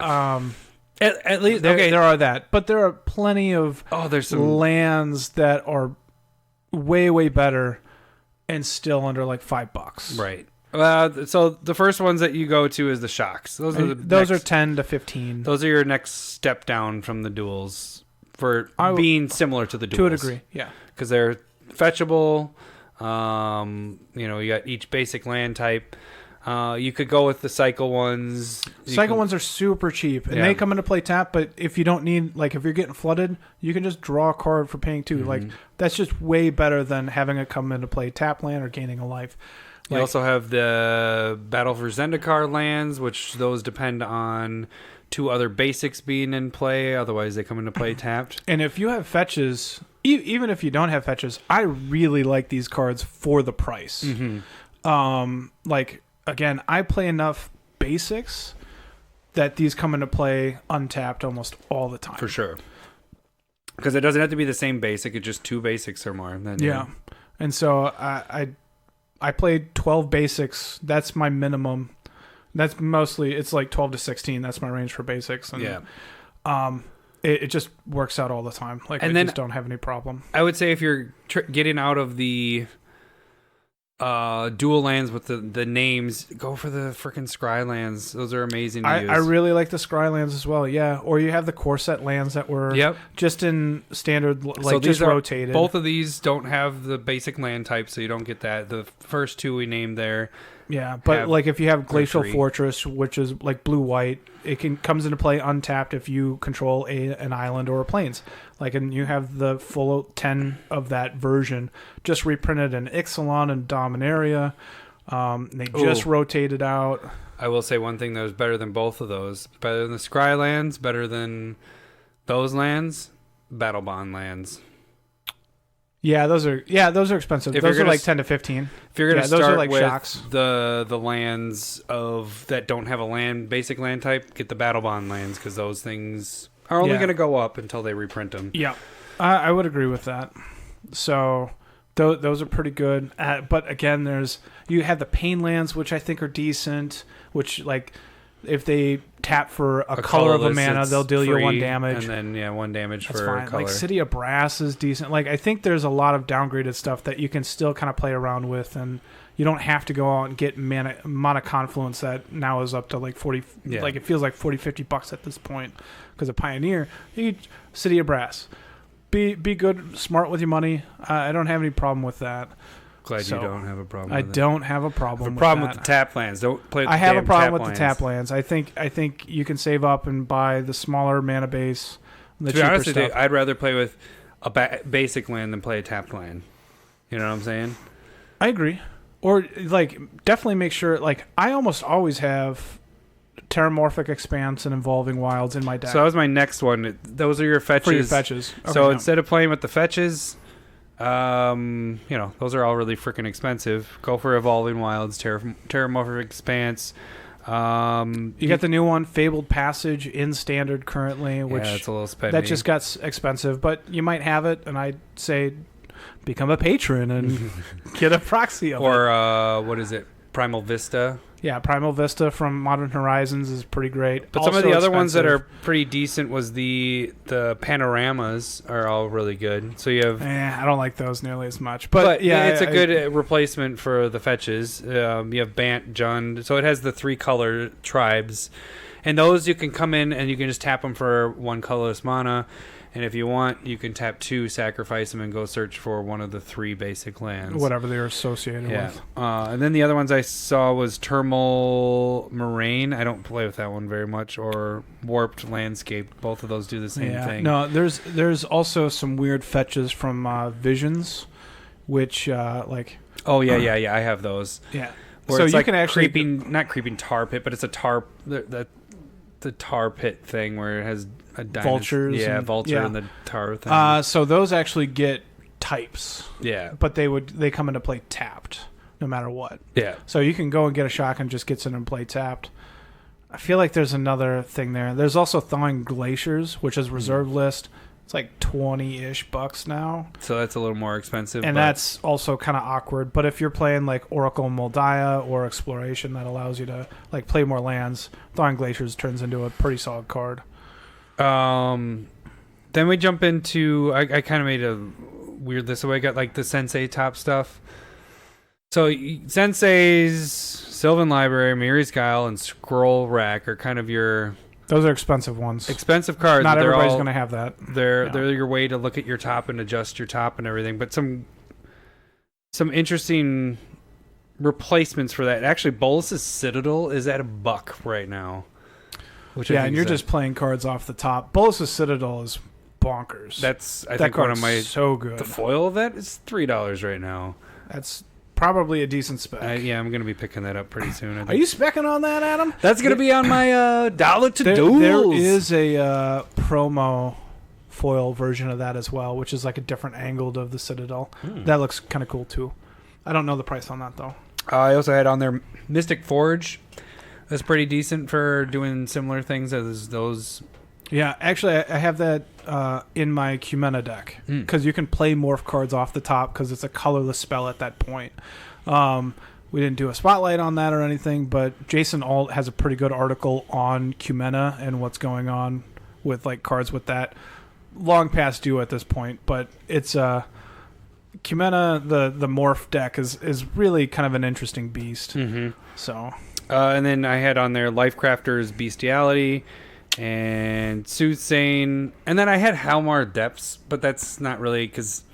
at least there are that, but there are plenty of there's some lands that are way way better and still under like $5. Right. So the first ones that you go to is the shocks. Those are 10 to 15. Those are your next step down from the duels. For being similar to the duels. To a degree, yeah. Because they're fetchable. You got each basic land type. You could go with the cycle ones. Ones are super cheap, and they come into play tap, but if you don't need, like if you're getting flooded, you can just draw a card for paying 2. Like that's just way better than having it come into play tap land or gaining a life. You also have the Battle for Zendikar lands, which those depend on 2 other basics being in play. Otherwise, they come into play tapped. And if you have fetches, even if you don't have fetches, I really like these cards for the price. Like, again, I play enough basics that these come into play untapped almost all the time. For sure. Because it doesn't have to be the same basic. It's just 2 basics or more. Then, yeah. And so I played 12 basics. That's my minimum. That's mostly, it's like 12 to 16. That's my range for basics. And, it just works out all the time. Like, I just don't have any problem. I would say if you're getting out of the dual lands with the names, go for the freaking scry lands. Those are amazing to use. I really like the scry lands as well. Yeah. Or you have the core set lands that were just in standard, like, so just rotated. Both of these don't have the basic land type, so you don't get that. The first 2 we named there. Yeah, but like if you have Glacial Fortress, which is like blue-white, it comes into play untapped if you control an island or a plains. Like, and you have the full 10 of that version just reprinted in Ixalan and Dominaria. They just rotated out. I will say one thing that was better than both of those. Better than the Scry lands, better than those lands, Battle Bond lands. Yeah, those are expensive. Those are like 10 to 15. If you're going to start like with shocks. the lands that don't have a basic land type, get the Battle Bond lands, because those things are only going to go up until they reprint them. Yeah, I would agree with that. So those are pretty good. But again, you have the Pain lands, which I think are decent, which, like, if they tap for a color of a mana, they'll deal you 1 damage. And then, 1 damage That's for fine. a color. Like, City of Brass is decent. Like, I think there's a lot of downgraded stuff that you can still kind of play around with, and you don't have to go out and get mana Confluence that now is up to like 40. Yeah. Like, it feels like $40-$50 at this point because of Pioneer. City of Brass. Be good, smart with your money. I don't have any problem with that. Glad you don't have a problem. I don't have a problem. With the tap lands. Don't play. I have a problem with the tap lands. I think you can save up and buy the smaller mana base. To be honest with you, I'd rather play with a basic land than play a tapped land. You know what I'm saying? I agree. Or, like, definitely make sure. Like, I almost always have Terramorphic Expanse and Evolving Wilds in my deck. So that was my next one. Those are your fetches. For your fetches. Okay, so instead of playing with the fetches. Those are all really freaking expensive. Go for Evolving Wilds, Terramorphic Expanse. You got the new one, Fabled Passage, in standard currently, which it's a little spendy. That just got expensive, but you might have it, and I'd say become a patron and get a proxy of it. Or what is it? Primal Vista. Yeah, Primal Vista from Modern Horizons is pretty great. But some of the other ones that are pretty decent was the panoramas are all really good. So you have... I don't like those nearly as much. But yeah, it's a good replacement for the fetches. You have Bant, Jund. So it has the 3 color tribes. And those you can come in and you can just tap them for 1 colorless mana. And if you want, you can tap 2, sacrifice them, and go search for one of the 3 basic lands. Whatever they're associated with. And then the other ones I saw was Thermal Moraine. I don't play with that one very much. Or Warped Landscape. Both of those do the same thing. No, there's also some weird fetches from Visions, which, like... Oh, yeah. I have those. Yeah. Where so it's you like can actually... Not creeping tar pit, but it's a tar... The tar pit thing where it has... Vultures. Vulture and the tar thing. So those actually get types. Yeah. But they come into play tapped no matter what. Yeah. So you can go and get a shotgun, just gets in and play tapped. I feel like there's another thing there. There's also Thawing Glaciers, which is reserve list. It's like $20-ish now. So that's a little more expensive. And that's also kind of awkward. But if you're playing like Oracle Moldiah or Exploration, that allows you to like play more lands. Thawing Glaciers turns into a pretty solid card. Then we jump into... I kind of made a weird list. So I got like the Sensei top stuff. So Sensei's Sylvan Library, Miri's Guile, and Scroll Rack are kind of your... Those are expensive ones. Expensive cards. Not everybody's going to have that. They're your way to look at your top and adjust your top and everything. But some interesting replacements for that. Actually, Bolus's Citadel is at $1 right now. And you're just playing cards off the top. Bolus's Citadel is bonkers. I think one of my... so good. The foil of that is $3 right now. That's probably a decent spec. Yeah, I'm going to be picking that up pretty soon. Are you specking on that, Adam? That's going to be on my dollar to duels. There is a promo foil version of that as well, which is like a different angled of the Citadel. That looks kind of cool too. I don't know the price on that though. I also had on there Mystic Forge. That's pretty decent for doing similar things as those. Yeah, actually, I have that in my Cumena deck because you can play morph cards off the top because it's a colorless spell at that point. We didn't do a spotlight on that or anything, but Jason Alt has a pretty good article on Cumena and what's going on with like cards with that. Long past due at this point, but it's Cumena, the morph deck is really kind of an interesting beast. So, and then I had on there Lifecrafter's Bestiality and Soothsaying, and then I had Halmar Depths, but that's not really because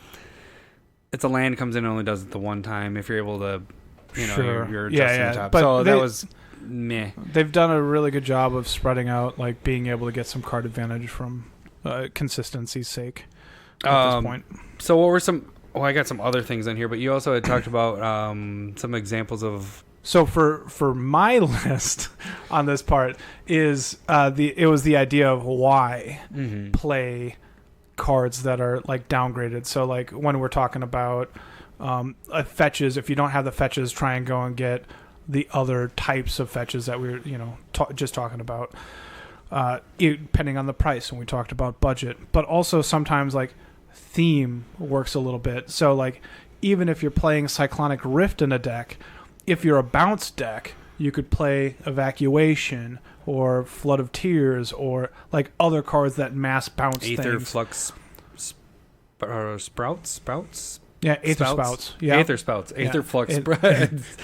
it's a land comes in and only does it the one time if you're able to, you're adjusting the top. But so that was meh. They've done a really good job of spreading out, like being able to get some card advantage from consistency's sake at this point. So what were some? Oh, I got some other things on here, but you also had talked about some examples of. So for my list on this part is it was the idea of why play cards that are like downgraded. So like when we're talking about fetches, if you don't have the fetches, try and go and get the other types of fetches that we were just talking about. Depending on the price, and we talked about budget, but also sometimes like theme works a little bit. So like even if you're playing Cyclonic Rift in a deck, if you're a bounce deck, you could play Evacuation or Flood of Tears or like other cards that mass bounce Aether things. Flux Sprouts? Yeah, Aether Spouts. Yeah. Aether Spouts. Aether Flux Sprouts.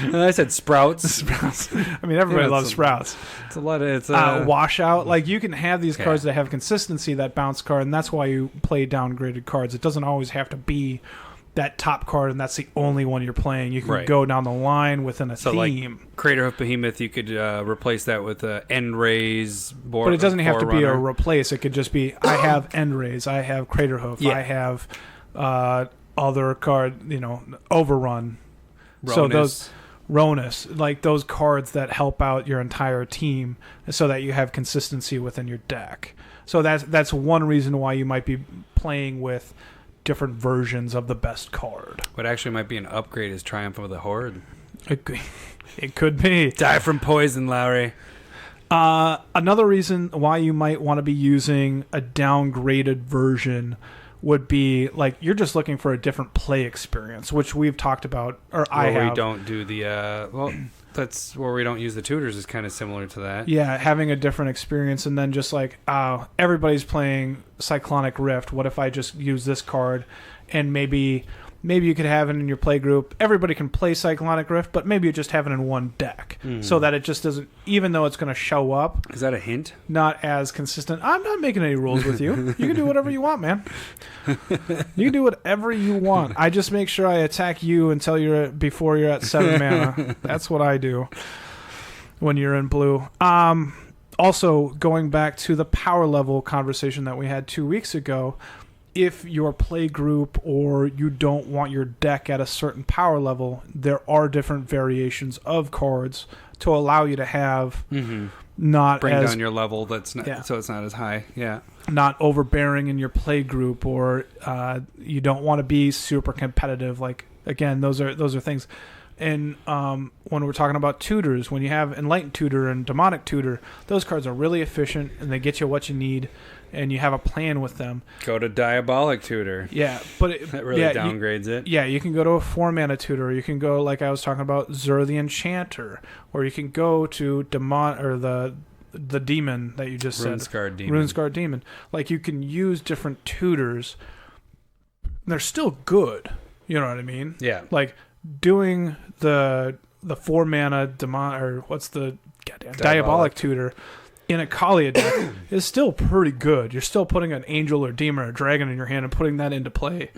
And I said Sprouts. Sprouts. I mean, everybody loves Sprouts. It's a lot of... It's Washout. Like, you can have these cards that have consistency, that bounce card, and that's why you play downgraded cards. It doesn't always have to be that top card, and that's the only one you're playing. You can go down the line within a theme. Like Crater of Behemoth, you could replace that with End Rays. But it doesn't have to be a replace. It could just be, I have End Rays, I have Crater Hoof, I have other card, Overrun. Ronus. So those Ronus, like those cards that help out your entire team so that you have consistency within your deck. So that's one reason why you might be playing with different versions of the best card. What actually might be an upgrade is Triumph of the Horde. It could be. Die from poison, Lowery. Another reason why you might want to be using a downgraded version would be like you're just looking for a different play experience, which we've talked about, or I have. We don't do the that's where we don't use the tutors is kind of similar to that. Yeah, having a different experience, and then just like, everybody's playing Cyclonic Rift. What if I just use this card, and maybe you could have it in your play group. Everybody can play Cyclonic Rift, but maybe you just have it in one deck, so that it just doesn't, even though it's going to show up. Is that a hint? Not as consistent. I'm not making any rules with you. You can do whatever you want, man. You can do whatever you want. I just make sure I attack you before you're at 7 mana. That's what I do when you're in blue. Also, going back to the power level conversation that we had 2 weeks ago, if your play group or you don't want your deck at a certain power level, there are different variations of cards to allow you to have not bring as, down your level. That's not, so it's not as high. Yeah, not overbearing in your play group, or you don't want to be super competitive. Like again, those are things. And when we're talking about tutors, when you have Enlightened Tutor and Demonic Tutor, those cards are really efficient and they get you what you need, and you have a plan with them. Go to Diabolic Tutor. Yeah, but that really downgrades it. Yeah, you can go to a 4-mana tutor. You can go, like I was talking about, Zur the Enchanter, or you can go to the demon that you just said. Runescarred Demon. Like, you can use different tutors. They're still good. You know what I mean? Yeah. Like doing the 4-mana demon, or what's the Diabolic Tutor in a Kalia deck is still pretty good. You're still putting an angel or demon or dragon in your hand and putting that into play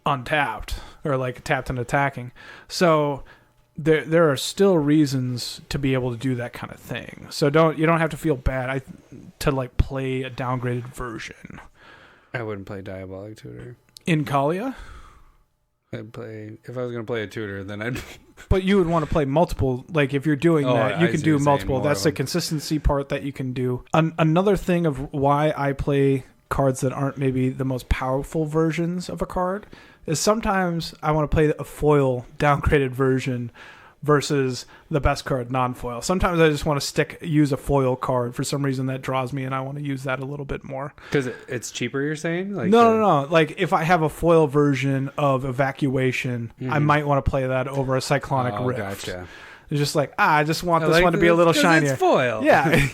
untapped, or like tapped and attacking. So there are still reasons to be able to do that kind of thing. So you don't have to feel bad to like play a downgraded version. I wouldn't play Diabolic Tutor in Kalia. If I was going to play a tutor, then I'd... But you would want to play multiple. Like, if you're doing that, you can do multiple. That's the consistency part that you can do. Another thing of why I play cards that aren't maybe the most powerful versions of a card is sometimes I want to play a foil downgraded version versus the best card non-foil. Sometimes I just want to use a foil card for some reason that draws me, and I want to use that a little bit more. Because it's cheaper, you're saying? Like No. Like, if I have a foil version of Evacuation, I might want to play that over a Cyclonic Rift. Gotcha. It's just like, I just want this one to be a little shinier. It's foil. Yeah.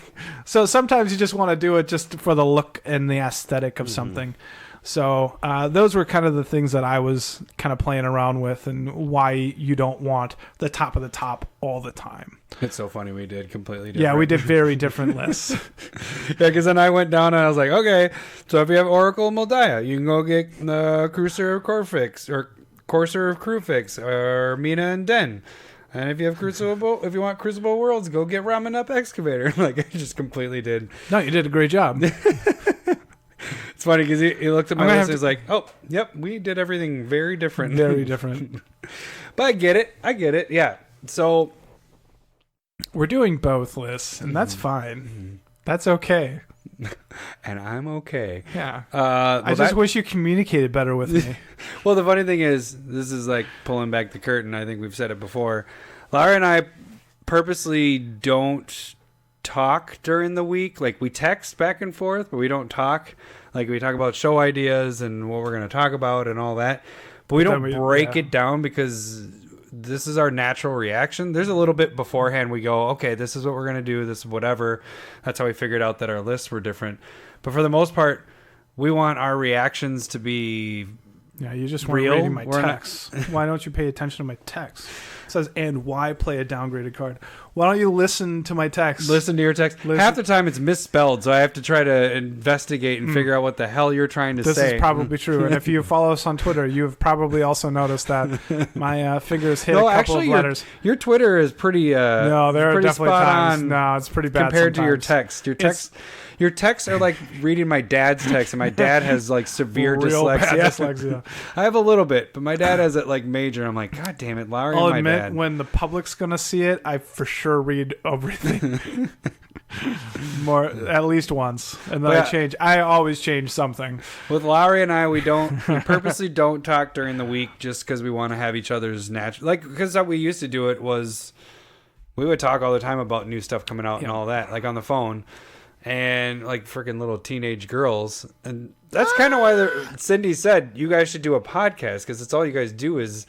So sometimes you just want to do it just for the look and the aesthetic of something. So those were kind of the things that I was kind of playing around with, and why you don't want the top of the top all the time. It's so funny, we did completely different. Yeah, we did very different lists. Yeah, because then I went down and I was like, okay, so if you have Oracle Moldiah, you can go get the Cruiser of Corfix, or Courser of Crewfix, or Mina and Den. And if you have if you want Crucible Worlds, go get Ramen Up Excavator. Like, I just completely did. No, you did a great job. It's funny because he looked at my list and he's like, oh, yep, we did everything very different. Very different. But I get it. Yeah. So we're doing both lists, and that's fine. That's okay. And I'm okay. Yeah. I just wish you communicated better with me. Well, the funny thing is, this is like pulling back the curtain. I think we've said it before. Laura and I purposely don't talk during the week. Like, we text back and forth, but we don't talk. Like, we talk about show ideas and what we're going to talk about and all that, but we don't break it down, because this is our natural reaction. There's a little bit beforehand we go, okay, this is what we're going to do, this is whatever. That's how we figured out that our lists were different. But for the most part, we want our reactions to be you just weren't real. reading my text. Why don't you pay attention to my text? It says, and why play a downgraded card? Why don't you listen to my text? Listen to your text. Half the time it's misspelled, so I have to try to investigate and figure out what the hell you're trying to say. This is probably true. And if you follow us on Twitter, you've probably also noticed that my fingers hit a couple of letters. Your Twitter is pretty no, there are definitely times. On No, it's pretty bad compared sometimes. To your text. Your texts are like reading my dad's text, and my dad has like severe dyslexia. I have a little bit, but my dad has it like major. I'm like, God damn it, Lowery and my dad. When the public's gonna see it, I for sure read everything. At least once, and then I always change something. With Lowery and I, we purposely don't talk during the week, just because we want to have each other's natural. Like, because how we used to do it was, we would talk all the time about new stuff coming out and all that, like on the phone. And like freaking little teenage girls, and that's kind of why Cindy said you guys should do a podcast, because it's all you guys do is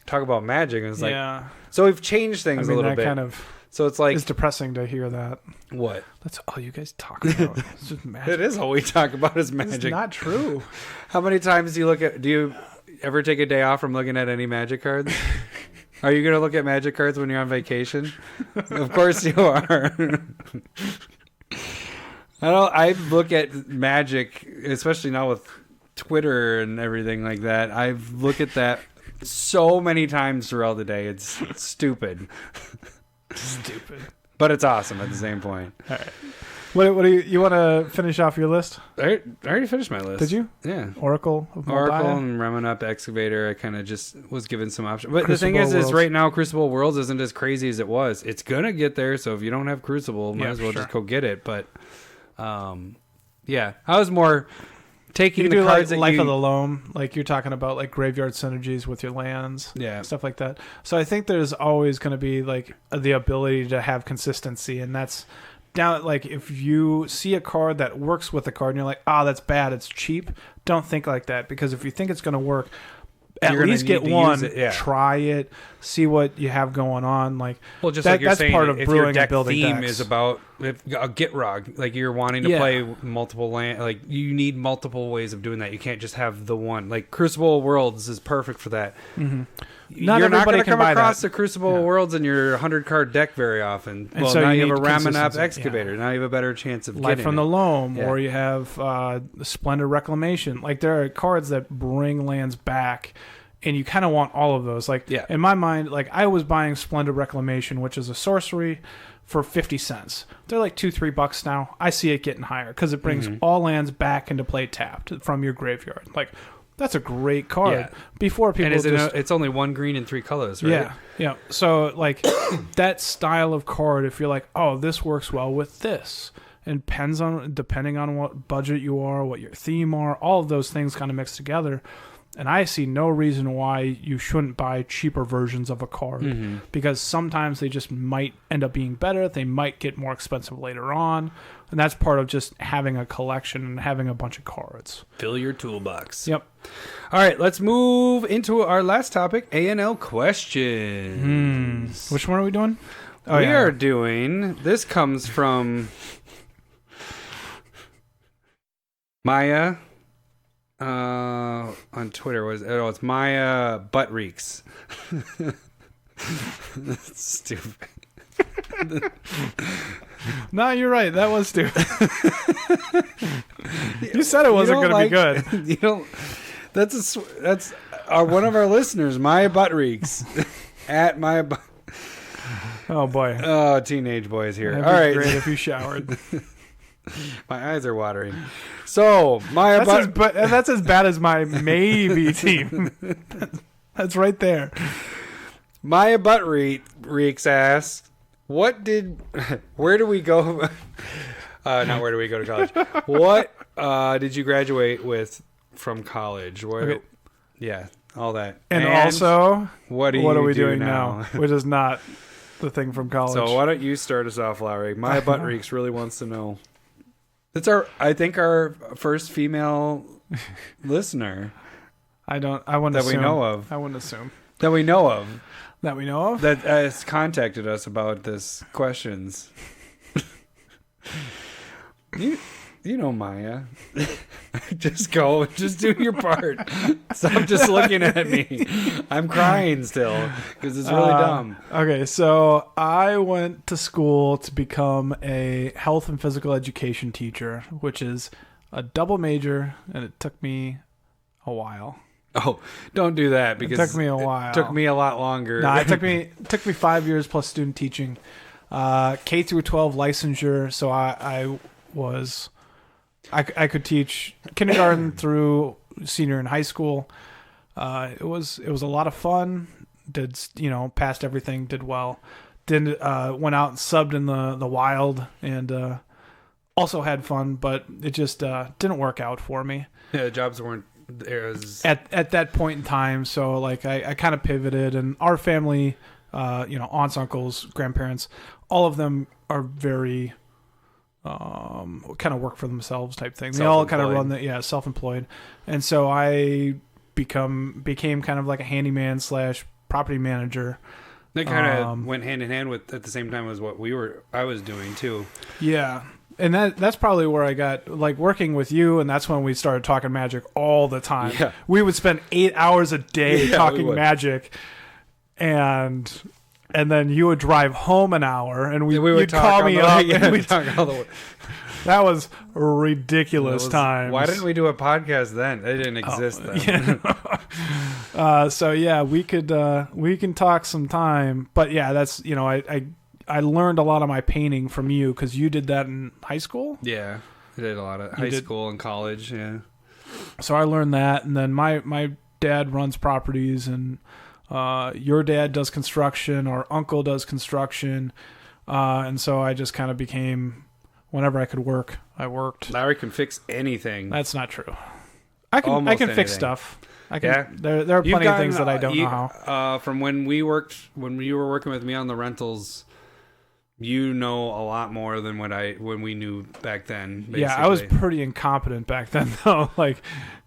talk about Magic. And it's like, so we've changed things a little bit. Kind of, so it's like, it's depressing to hear that. What? That's all you guys talk about. It's just Magic. It is all we talk about is Magic. It's not true. How many times do you ever take a day off from looking at any Magic cards? Are you gonna look at Magic cards when you're on vacation? Of course you are. I look at Magic, especially now with Twitter and everything like that. I've looked at that so many times throughout the day. It's stupid. Stupid. But it's awesome at the same point. All right. What do you want to finish off your list? I already finished my list. Did you? Yeah. Oracle of Moldiah? Oracle and Ramen Up Excavator. I kind of just was given some options. But Crucible the thing is right now Crucible Worlds isn't as crazy as it was. It's going to get there, so if you don't have Crucible, might as well just go get it. But I was more taking the cards like Life of the Loam, like you're talking about, like graveyard synergies with your lands, stuff like that. So I think there's always going to be like the ability to have consistency, and that's down. Like if you see a card that works with a card, and you're like, that's bad, it's cheap. Don't think like that, because if you think it's going to work, at least get one, try it, see what you have going on. Like, well, just like you're saying, part of if brewing your deck and building theme decks is about a Gitrog, like you're wanting to play multiple land, like you need multiple ways of doing that. You can't just have the one. Like Crucible Worlds is perfect for that. Mm-hmm. You're not going to come across the Crucible Worlds in your 100-card deck very often. Well, so now you have a Ramen Up Excavator. Now you have a better chance of Life getting from the Loam, or you have Splendid Reclamation. Like there are cards that bring lands back, and you kind of want all of those. Like in my mind, like I was buying Splendid Reclamation, which is a sorcery, for 50 cents. They're like $2-3 now. I see it getting higher because it brings all lands back into play tapped from your graveyard. Like that's a great card. Yeah. Before people and it's only one green and 3 colors, right? Yeah, yeah. So like that style of card, if you're like, oh, this works well with this, and depending on what budget you are, what your theme are, all of those things kind of mix together. And I see no reason why you shouldn't buy cheaper versions of a card, because sometimes they just might end up being better. They might get more expensive later on. And that's part of just having a collection and having a bunch of cards. Fill your toolbox. Yep. All right, let's move into our last topic, A&L questions. Which one are we doing? We are doing, this comes from Myah. On Twitter it's Myah Butreeks. That's stupid. No, you're right. That was stupid. You said it wasn't going to be good. You don't. That's one of our listeners, Myah Butreeks, at Myah. Oh boy. Oh, teenage boys here. That'd All be right. Great if you showered. My eyes are watering. So Myah, that's as bad as my maybe team. That's right there. Myah Butreeks asks, where do we go? Not where do we go to college? What did you graduate with from college? Okay. Yeah, all that. And also, what are we doing now? Which is not the thing from college. So why don't you start us off, Lowery? Myah Butreeks really wants to know. It's I think our first female listener. I wouldn't that assume. we know of. I wouldn't assume. That we know of. That we know of? That has contacted us about this questions. You know Myah. Just go. Just do your part. Stop just looking at me. I'm crying still because it's really dumb. Okay, so I went to school to become a health and physical education teacher, which is a double major, and it took me a while. Oh, don't do that because it took me a while. It took me a lot longer. No, it took me 5 years plus student teaching, K through 12 licensure. So I could teach kindergarten through senior in high school. It was a lot of fun. Passed everything. Did well. Went out and subbed in the wild and also had fun, but it just didn't work out for me. Yeah, the jobs weren't there at that point in time. So like I kind of pivoted, and our family, aunts, uncles, grandparents, all of them are very kind of work for themselves type thing. They all kind of run self-employed. And so I became kind of like a handyman / property manager. That kind of went hand in hand with at the same time as what I was doing too. Yeah. And that's probably where I got like working with you, and that's when we started talking Magic all the time. Yeah. We would spend 8 hours a day talking Magic, and then you would drive home an hour, and you'd call me up, and we'd talk all the way. That was ridiculous times. Why didn't we do a podcast then? It didn't exist then. Yeah. So yeah, we can talk sometime. But yeah, that's I learned a lot of my painting from you because you did that in high school. Yeah, I did a lot of high school and college. Yeah. So I learned that, and then my dad runs properties, and your dad does construction, or uncle does construction, and so I just kind of became, whenever I could work, I worked. Larry can fix anything. That's not true. I can fix stuff. I can. Yeah. There are plenty of things that I don't know how. From when you were working with me on the rentals, you know a lot more than when we knew back then. Basically. Yeah, I was pretty incompetent back then, though.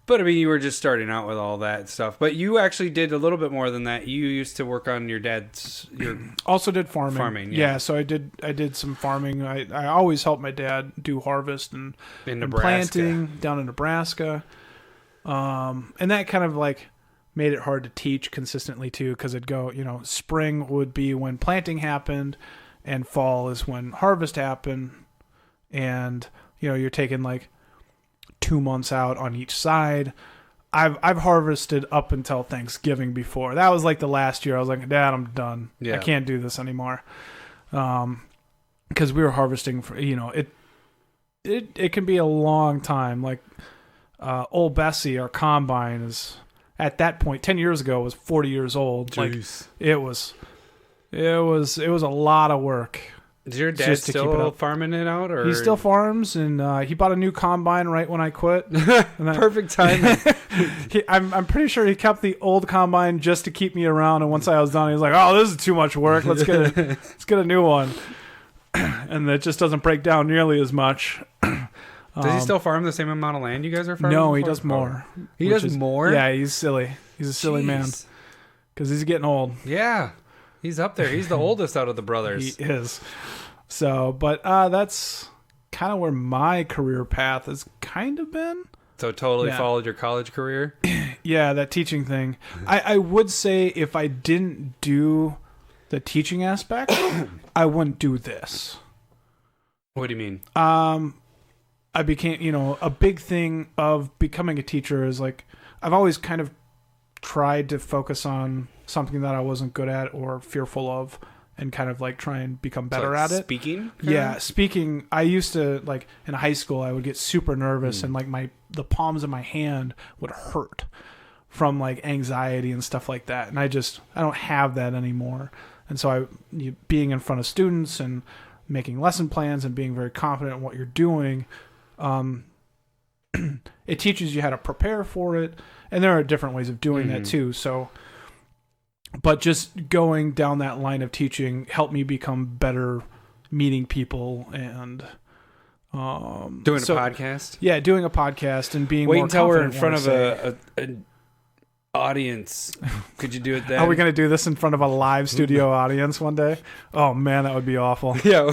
But I mean, you were just starting out with all that stuff. But you actually did a little bit more than that. You used to work on your dad's. Also did farming. Yeah, so I did some farming. I always helped my dad do harvest and planting down in Nebraska. And that kind of made it hard to teach consistently too, because it'd go, spring would be when planting happened, and fall is when harvest happened, and you're taking 2 months out on each side. I've harvested up until Thanksgiving before. That was the last year. I was like, Dad, I'm done. Yeah. I can't do this anymore. Because we were harvesting for it can be a long time. Old Bessie, our combine, is at that point 10 years ago was 40 years old. Jeez. Like it was a lot of work. Is your dad just to keep it still up. farming it out? Or? He still farms, and he bought a new combine right when I quit. Perfect timing. I'm pretty sure he kept the old combine just to keep me around. And once I was done, he was like, "Oh, this is too much work. Let's get a new one." And it just doesn't break down nearly as much. Does he still farm the same amount of land you guys are farming? No, he before? does more. He does more? Yeah, he's silly. He's a silly man because he's getting old. Yeah, he's up there. He's the oldest out of the brothers. He is. So, but that's kind of where my career path has kind of been. So totally followed your college career? Yeah, that teaching thing. I would say if I didn't do the teaching aspect, I wouldn't do this. What do you mean? I became, a big thing of becoming a teacher is like, I've always kind of tried to focus on something that I wasn't good at or fearful of and kind of like try and become better at it. Speaking? Yeah, speaking. I used to, like, in high school, I would get super nervous and like the palms of my hand would hurt from like anxiety and stuff like that. And I don't have that anymore. And so being in front of students and making lesson plans and being very confident in what you're doing, it teaches you how to prepare for it. And there are different ways of doing that too. So, but just going down that line of teaching helped me become better meeting people and doing a podcast. Yeah, doing a podcast and being Wait more until we're in confident front of an audience. Could you do it then? Are we going to do this in front of a live studio audience one day? Oh man, that would be awful. Yeah.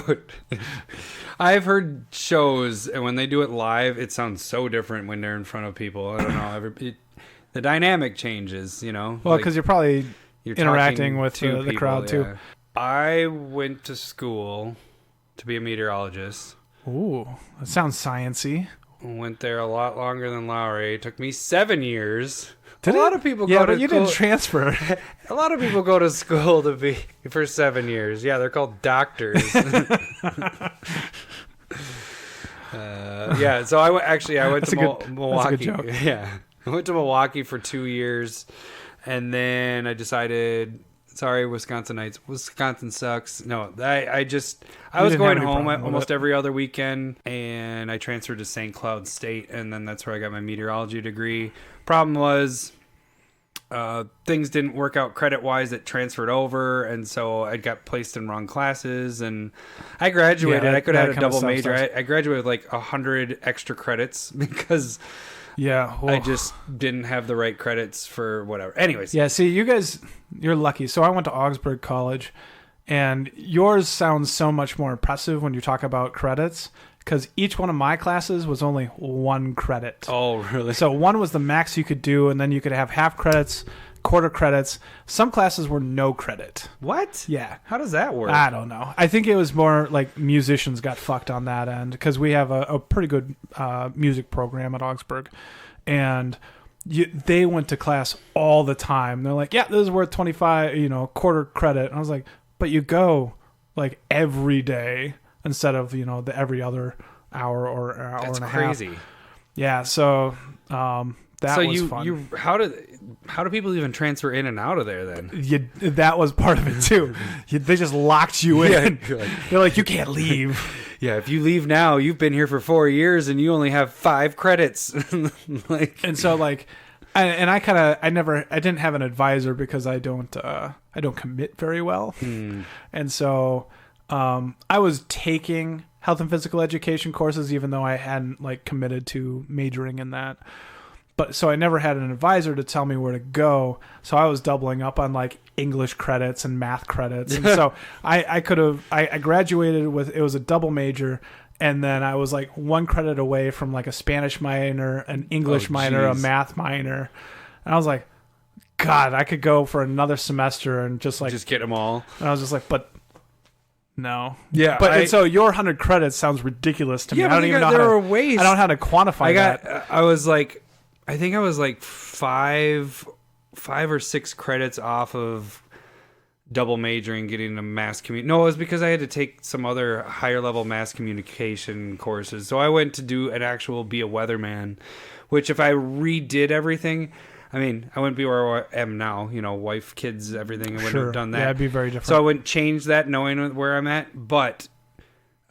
I've heard shows, and when they do it live, it sounds so different when they're in front of people. I don't know. The dynamic changes, Well, because you're probably interacting with the crowd too. I went to school to be a meteorologist. Ooh, that sounds sciencey. Went there a lot longer than Lowery. It took me 7 years. A lot of people go to school. Yeah, but you didn't transfer. A lot of people go to school for 7 years. Yeah, they're called doctors. Yeah, so I went to Milwaukee. That's a good joke. Yeah, I went to Milwaukee for 2 years, and then I decided, sorry, Wisconsinites, Wisconsin sucks. No, I was going home almost every other weekend, and I transferred to St. Cloud State, and then that's where I got my meteorology degree. Problem was, things didn't work out credit-wise. It transferred over, and so I got placed in wrong classes, and I graduated. I could have had a double major. I graduated with like 100 extra credits because I just didn't have the right credits for whatever. Anyways. Yeah, see, you guys, you're lucky. So I went to Augsburg College, and yours sounds so much more impressive when you talk about credits, because each one of my classes was only 1 credit. Oh, really? So 1 was the max you could do, and then you could have half credits, quarter credits. Some classes were no credit. What? Yeah. How does that work? I don't know. I think it was more like musicians got fucked on that end, because we have a pretty good music program at Augsburg, and they went to class all the time. They're like, yeah, this is worth 25, quarter credit. And I was like, but you go like every day instead of, the every other hour or hour and a half. That's crazy. Yeah. So, that was fun. How do people even transfer in and out of there then? That was part of it too. They just locked you in. They're like, you can't leave. Yeah, if you leave now, you've been here for 4 years and you only have 5 credits. And so like, I didn't have an advisor because I don't commit very well. And so, I was taking health and physical education courses, even though I hadn't like committed to majoring in that. But so I never had an advisor to tell me where to go. So I was doubling up on like English credits and math credits. And so I graduated with, it was a double major. And then I was like 1 credit away from like a Spanish minor, an English minor, a math minor. And I was like, God, I could go for another semester and just get them all. And I was just like, but no. Yeah. But so your 100 credits sounds ridiculous to me. Yeah, I don't even know there are ways. I don't know how to quantify that. I think I was like 5 or 6 credits off of double majoring, getting a mass commun. No, it was because I had to take some other higher level mass communication courses. So I went to do an actual be a weatherman, which if I redid everything, I mean, I wouldn't be where I am now, you know, wife, kids, everything. I wouldn't have done that. Yeah, it'd be very different. So I wouldn't change that knowing where I'm at. But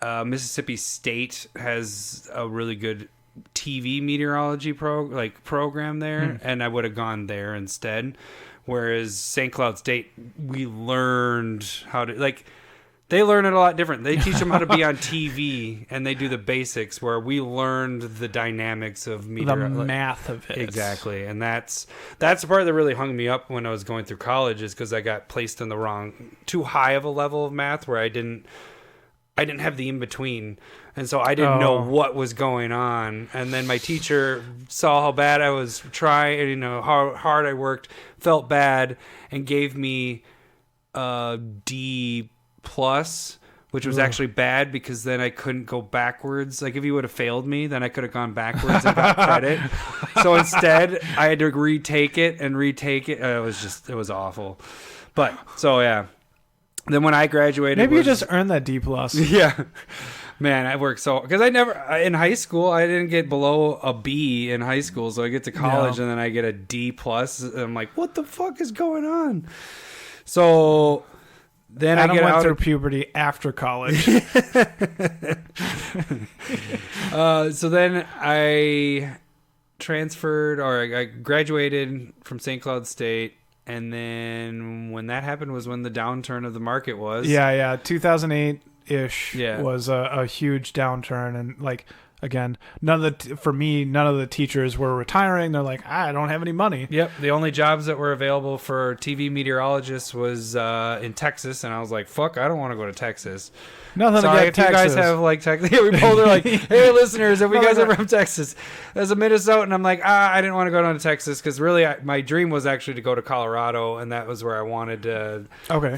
Mississippi State has a really good TV meteorology program there, and I would have gone there instead. Whereas St. Cloud State, we learned how to, like, they learn it a lot different. They teach them how to be on TV, and they do the basics, where we learned the dynamics of meteorology. The math of it. Exactly. And that's the part that really hung me up when I was going through college, is because I got placed in the wrong, too high of a level of math, where I didn't have the in-between. And so I didn't know what was going on. And then my teacher saw how bad I was trying, you know, how hard I worked, felt bad, and gave me a D+, which was actually bad, because then I couldn't go backwards. Like, if you would have failed me, then I could have gone backwards and got credit. So instead, I had to retake it. It was awful. But, so yeah. Then when I graduated... Maybe you just earned that D+. Yeah. Man, I worked so... Because in high school, I didn't get below a B in high school. So I get to college and then I get a D+. And I'm like, what the fuck is going on? So then Adam I went through puberty after college. So then I transferred, or I graduated from St. Cloud State. And then when that happened was when the downturn of the market was. Yeah. 2008-ish was a huge downturn. And, like, again, none of the teachers were retiring. They're like, I don't have any money. Yep. The only jobs that were available for TV meteorologists was in Texas. And I was like, fuck, I don't want to go to Texas. Nothing Sorry, against Texas. You guys have, like, Texas. We both are like, hey, listeners, if you guys are from Texas. As a Minnesotan, and I'm like, I didn't want to go down to Texas, because really my dream was actually to go to Colorado, and that was where I wanted to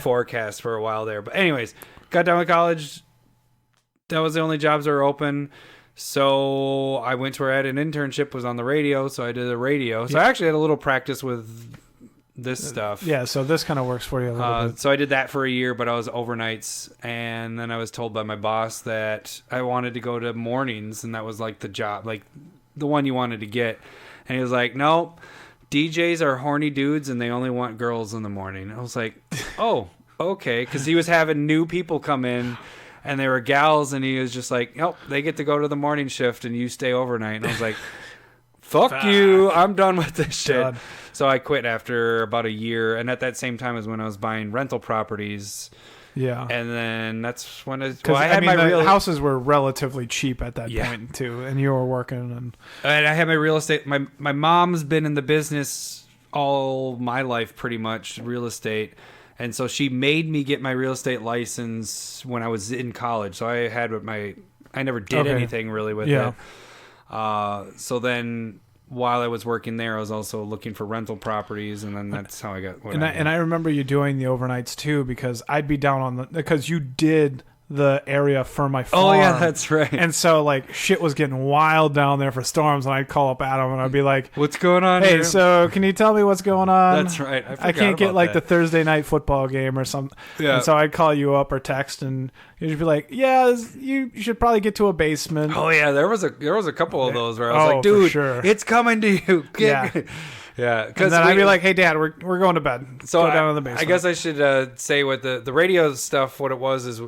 forecast for a while there. But anyways, got done with college. That was the only jobs that were open. So I went to where I had an internship, was on the radio, so I did the radio. So I actually had a little practice with this stuff. Yeah, so this kind of works for you a little bit. So I did that for a year, but I was overnights, and then I was told by my boss that I wanted to go to mornings, and that was like the job, like the one you wanted to get. And he was like, no, DJs are horny dudes, and they only want girls in the morning. I was like, oh, okay, because he was having new people come in, and they were gals, and he was just like, nope, they get to go to the morning shift, and you stay overnight. And I was like, fuck you, I'm done with this shit. So I quit after about a year, and at that same time is when I was buying rental properties. Yeah. And then that's when I had my real houses were relatively cheap at that point too, and you were working, and I had my real estate. My mom's been in the business all my life, pretty much, real estate. And so she made me get my real estate license when I was in college. So I never did anything really with it. So then while I was working there, I was also looking for rental properties, and then that's how I got. And I remember you doing the overnights too, because I'd be down because you did the area for my farm. Oh yeah, that's right. And so, like, shit was getting wild down there for storms, and I'd call up Adam and I'd be like, what's going on here? So can you tell me what's going on? That's right. I can't get like the Thursday night football game or something. Yeah. And so I'd call you up or text, and you'd be like, yeah, you should probably get to a basement. Oh yeah, there was a couple of those where I was like, dude, it's coming to you. Yeah. Because then I'd be like, hey, Dad, we're going to bed. So go down in the basement. I guess I should say with the radio stuff, what it was is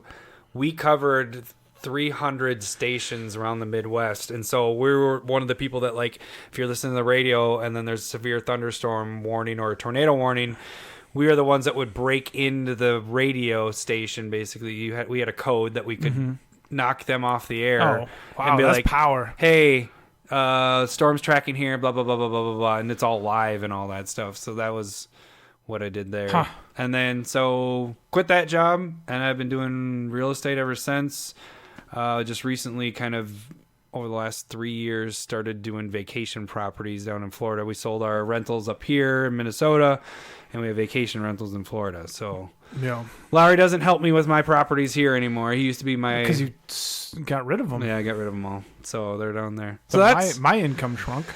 we covered 300 stations around the Midwest. And so we were one of the people that, like, if you're listening to the radio and then there's a severe thunderstorm warning or a tornado warning, we are the ones that would break into the radio station. Basically, we had a code that we could knock them off the air. Oh, wow, and be that's like, power. Hey, storm's tracking here, blah, blah, blah, blah, blah, blah, blah. And it's all live and all that stuff. So that was what I did there. Huh. And then so quit that job, and I've been doing real estate ever since. Just recently, kind of over the last 3 years, started doing vacation properties down in Florida. We sold our rentals up here in Minnesota, and we have vacation rentals in Florida. So Yeah. Lowery doesn't help me with my properties here anymore. He used to be my... Because you got rid of them. Yeah, I got rid of them all. So they're down there. So that's... my income shrunk.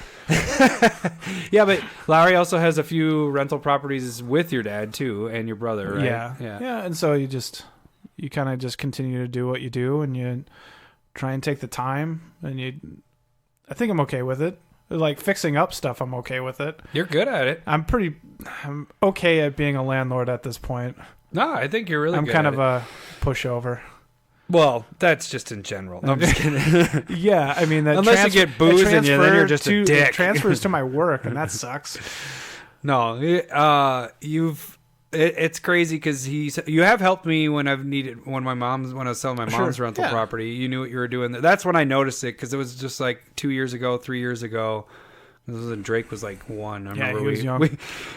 Yeah, but Lowery also has a few rental properties with your dad, too, and your brother, right? Yeah, and so you kind of just continue to do what you do, and you try and take the time, and I think I'm okay with it. Like fixing up stuff, I'm okay with it. You're good at it. I'm okay at being a landlord at this point. No, I think you're really good. I'm kind of a pushover. Well, that's just in general. No, I'm just kidding. Yeah, I mean, unless you get booze in you, then you're just a dick. It transfers to my work, and that sucks. No, it's crazy because you have helped me when I've needed when I was selling my mom's rental property. You knew what you were doing. That's when I noticed it because it was just like 2 years ago, 3 years ago. Drake was like 1. I remember he was young.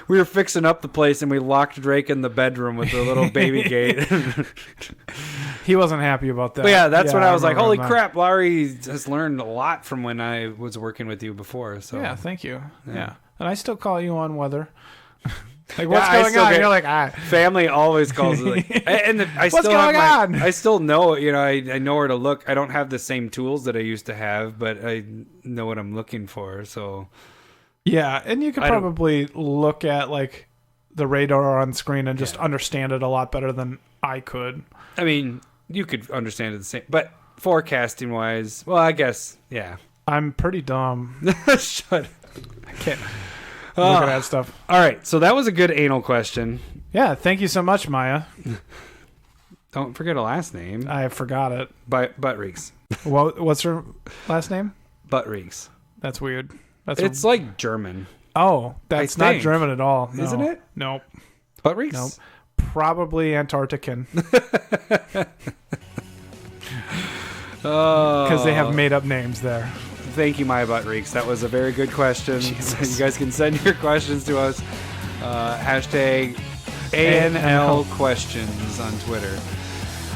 We were fixing up the place and we locked Drake in the bedroom with the little baby gate. He wasn't happy about that. But yeah, that's when I was like, holy crap, Lowery has learned a lot from when I was working with you before. So yeah, thank you. Yeah. And I still call you on weather. Like, what's going on? You're like, Family always calls it. Like, what's going on? I still know, I know where to look. I don't have the same tools that I used to have, but I know what I'm looking for. So, yeah, and you could probably look at like the radar on screen and just understand it a lot better than I could. I mean, you could understand it the same, but forecasting wise, well, I guess, yeah. I'm pretty dumb. Shut up. I can't. Look at that stuff. All right, so that was a good anal question. Yeah, thank you so much, Myah. Don't forget a last name. I forgot it. Butreeks. What's her last name? Butreeks. That's weird. It's like German. Oh, that's not German at all. No. Isn't it? Nope. Butreeks? Nope. Probably Antarctican. Because they have made up names there. Thank you, Myah Butreeks. That was a very good question. Jesus. You guys can send your questions to us. Hashtag ANL questions on Twitter.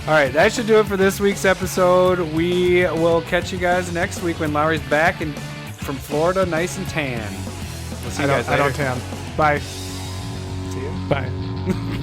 All right, that should do it for this week's episode. We will catch you guys next week when Lowery's back from Florida, nice and tan. We'll see you guys later. I don't tan. Bye. See you. Bye.